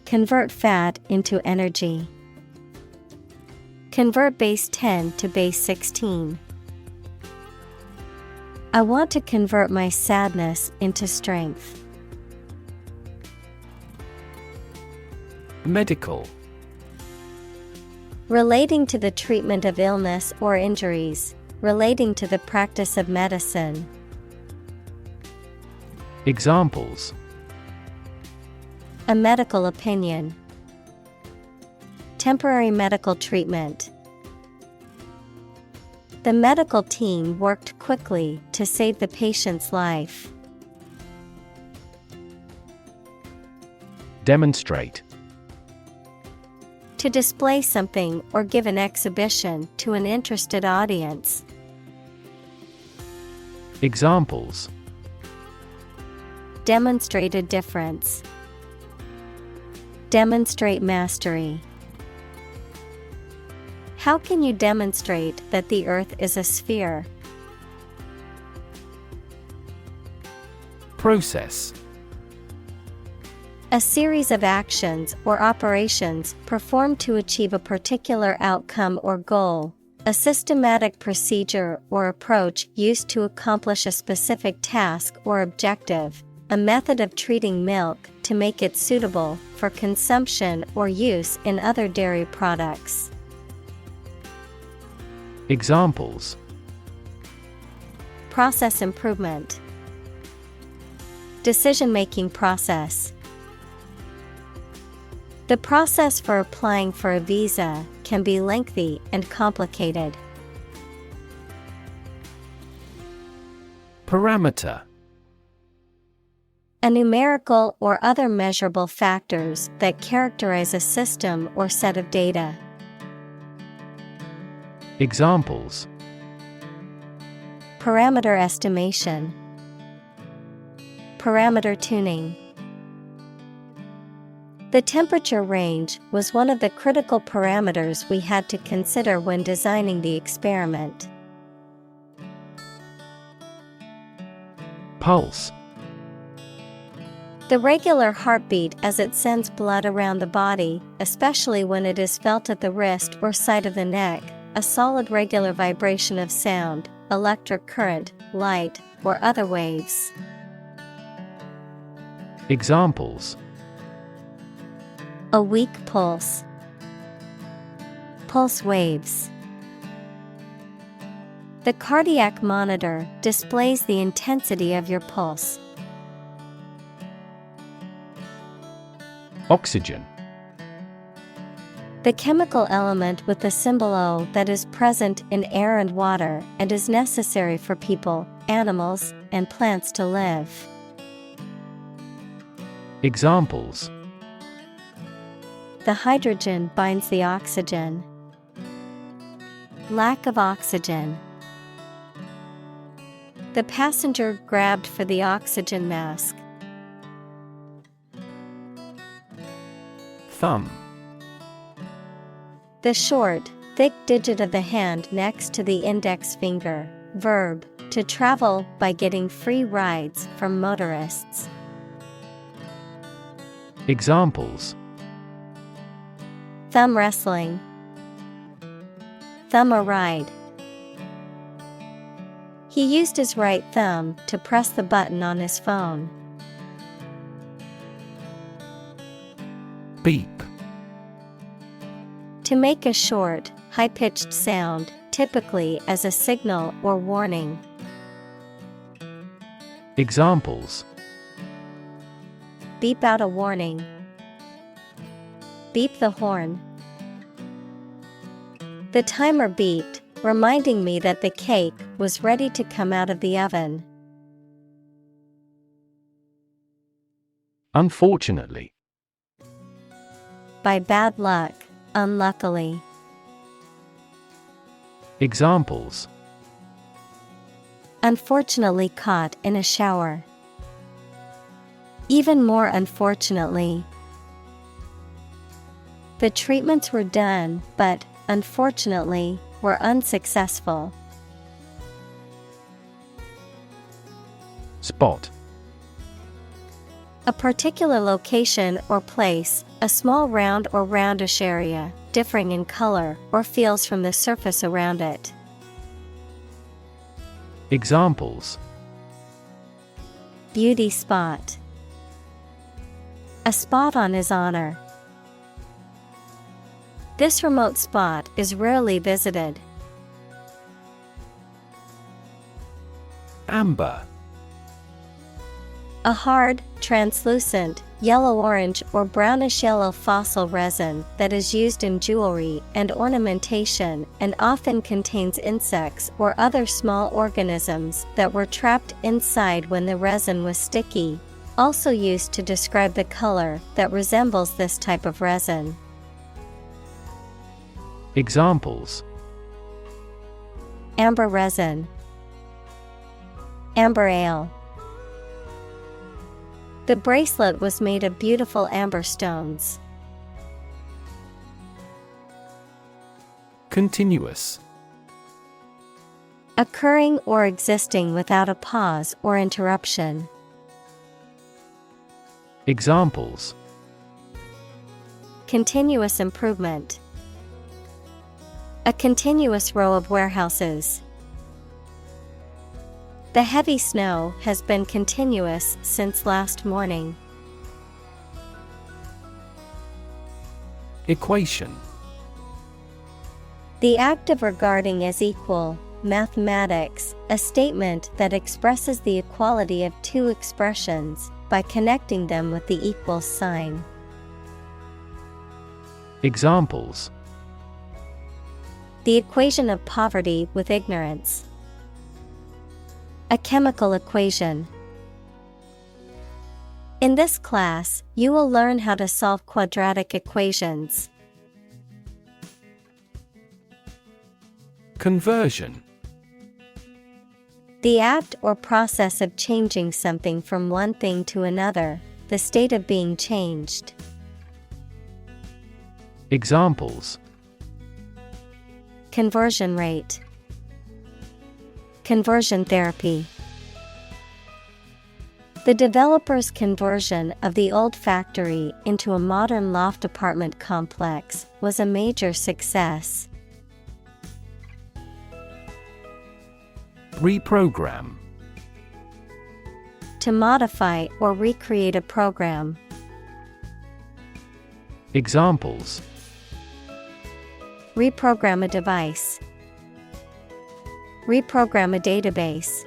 Convert fat into energy. Convert base 10 to base 16. I want to convert my sadness into strength. Medical. Relating to the treatment of illness or injuries, relating to the practice of medicine. Examples: A medical opinion. Temporary medical treatment. The medical team worked quickly to save the patient's life. Demonstrate. To display something or give an exhibition to an interested audience. Examples: Demonstrate a difference. Demonstrate mastery. How can you demonstrate that the Earth is a sphere? Process. A series of actions or operations performed to achieve a particular outcome or goal. A systematic procedure or approach used to accomplish a specific task or objective. A method of treating milk to make it suitable for consumption or use in other dairy products. Examples: Process improvement. Decision-making process. The process for applying for a visa can be lengthy and complicated. Parameter. A numerical or other measurable factors that characterize a system or set of data. Examples: Parameter estimation. Parameter tuning. The temperature range was one of the critical parameters we had to consider when designing the experiment. Pulse. The regular heartbeat as it sends blood around the body, especially when it is felt at the wrist or side of the neck, a solid regular vibration of sound, electric current, light, or other waves. Examples: A weak pulse. Pulse waves. The cardiac monitor displays the intensity of your pulse. Oxygen. The chemical element with the symbol O that is present in air and water and is necessary for people, animals, and plants to live. Examples: The hydrogen binds the oxygen. Lack of oxygen. The passenger grabbed for the oxygen mask. Thumb. The short, thick digit of the hand next to the index finger. Verb, to travel by getting free rides from motorists. Examples: Thumb wrestling. Thumb a ride. He used his right thumb to press the button on his phone. Beep. To make a short, high-pitched sound, typically as a signal or warning. Examples: Beep out a warning. Beep the horn. The timer beeped, reminding me that the cake was ready to come out of the oven. Unfortunately. By bad luck, unluckily. Examples: Unfortunately caught in a shower. Even more unfortunately. The treatments were done, but, unfortunately, were unsuccessful. Spot. A particular location or place, a small round or roundish area, differing in color or feels from the surface around it. Examples: Beauty spot. A spot on his honor. This remote spot is rarely visited. Amber. A hard, translucent, yellow-orange or brownish-yellow fossil resin that is used in jewelry and ornamentation and often contains insects or other small organisms that were trapped inside when the resin was sticky, also used to describe the color that resembles this type of resin. Examples: Amber resin. Amber ale. The bracelet was made of beautiful amber stones. Continuous. Occurring or existing without a pause or interruption. Examples: Continuous improvement. A continuous row of warehouses. The heavy snow has been continuous since last morning. Equation. The act of regarding as equal, mathematics, a statement that expresses the equality of two expressions by connecting them with the equal sign. Examples: The equation of poverty with ignorance. A chemical equation. In this class, you will learn how to solve quadratic equations. Conversion. The act or process of changing something from one thing to another, the state of being changed. Examples: Conversion rate. Conversion therapy. The developer's conversion of the old factory into a modern loft apartment complex was a major success. Reprogram. To modify or recreate a program. Examples: Reprogram a device. Reprogram a database.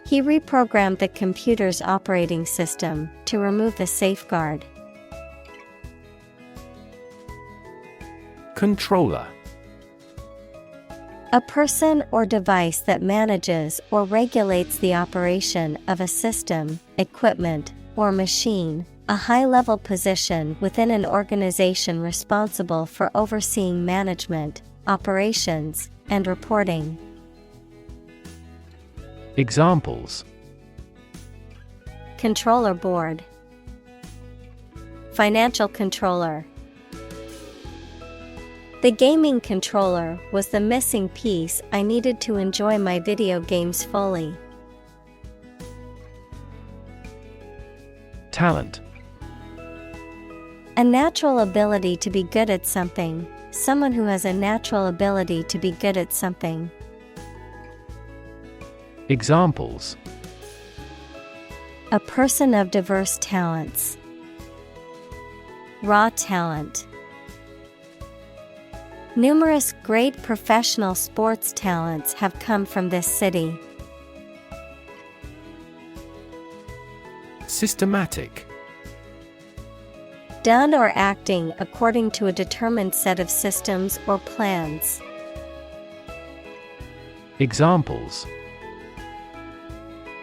He reprogrammed the computer's operating system to remove the safeguard. Controller. A person or device that manages or regulates the operation of a system, equipment, or machine, a high-level position within an organization responsible for overseeing management, operations, and reporting. Examples: Controller board. Financial controller. The gaming controller was the missing piece I needed to enjoy my video games fully. Talent. A natural ability to be good at something. Someone who has a natural ability to be good at something. Examples: A person of diverse talents. Raw talent. Numerous great professional sports talents have come from this city. Systematic. Done or acting according to a determined set of systems or plans. Examples: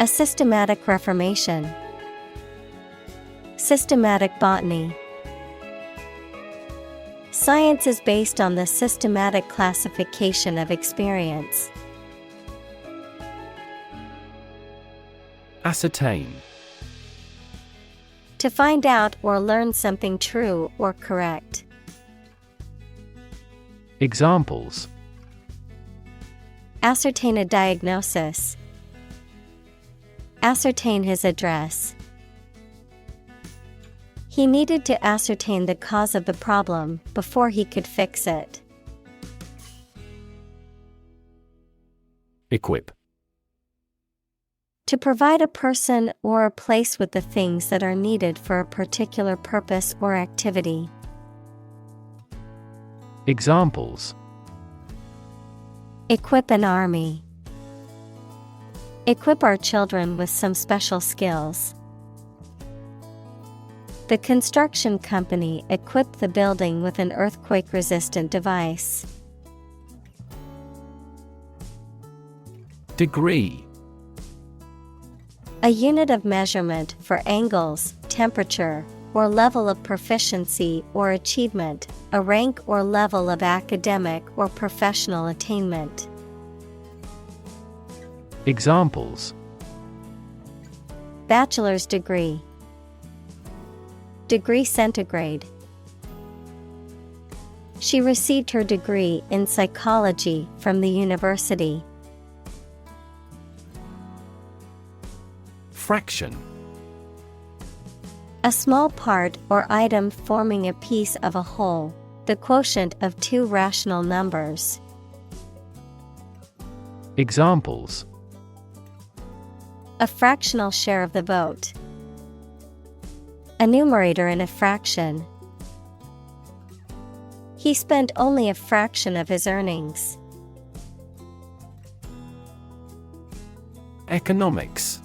A systematic reformation. Systematic botany. Science is based on the systematic classification of experience. Ascertain. To find out or learn something true or correct. Examples: Ascertain a diagnosis. Ascertain his address. He needed to ascertain the cause of the problem before he could fix it. Equip. To provide a person or a place with the things that are needed for a particular purpose or activity. Examples: Equip an army. Equip our children with some special skills. The construction company equipped the building with an earthquake-resistant device. Degree. A unit of measurement for angles, temperature, or level of proficiency or achievement, a rank or level of academic or professional attainment. Examples: Bachelor's degree. Degree centigrade. She received her degree in psychology from the university. Fraction. A small part or item forming a piece of a whole, the quotient of two rational numbers. Examples: A fractional share of the vote. A numerator in a fraction. He spent only a fraction of his earnings. Economics.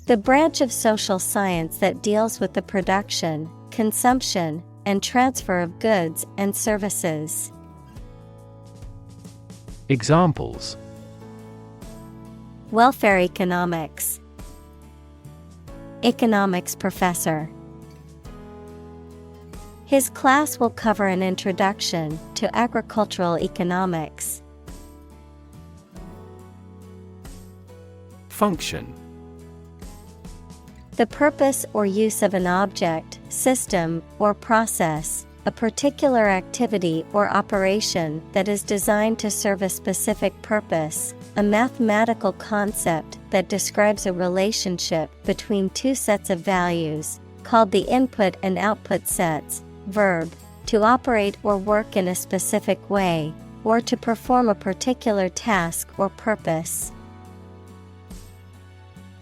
The branch of social science that deals with the production, consumption, and transfer of goods and services. Examples: Welfare economics. Economics professor. His class will cover an introduction to agricultural economics. Function. The purpose or use of an object, system, or process, a particular activity or operation that is designed to serve a specific purpose, a mathematical concept that describes a relationship between two sets of values, called the input and output sets. Verb, to operate or work in a specific way, or to perform a particular task or purpose.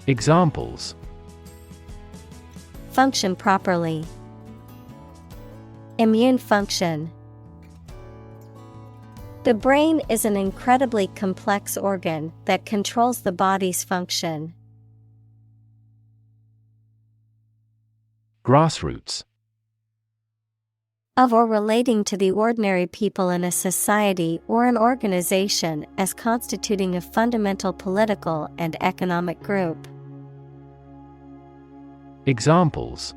Examples: function properly, immune function. The brain is an incredibly complex organ that controls the body's function. Grassroots. Of or relating to the ordinary people in a society or an organization as constituting a fundamental political and economic group. Examples: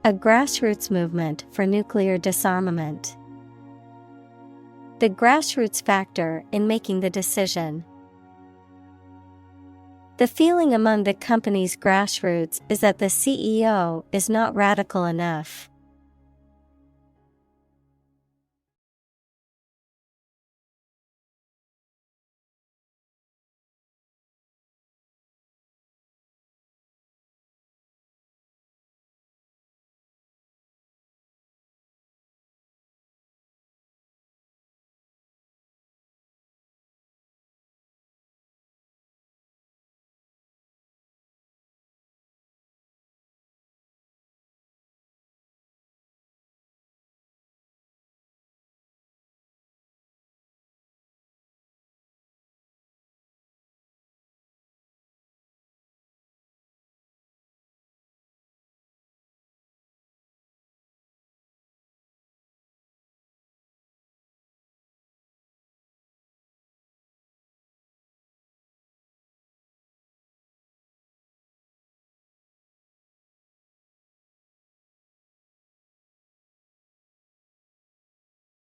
a grassroots movement for nuclear disarmament. The grassroots factor in making the decision. The feeling among the company's grassroots is that the CEO is not radical enough.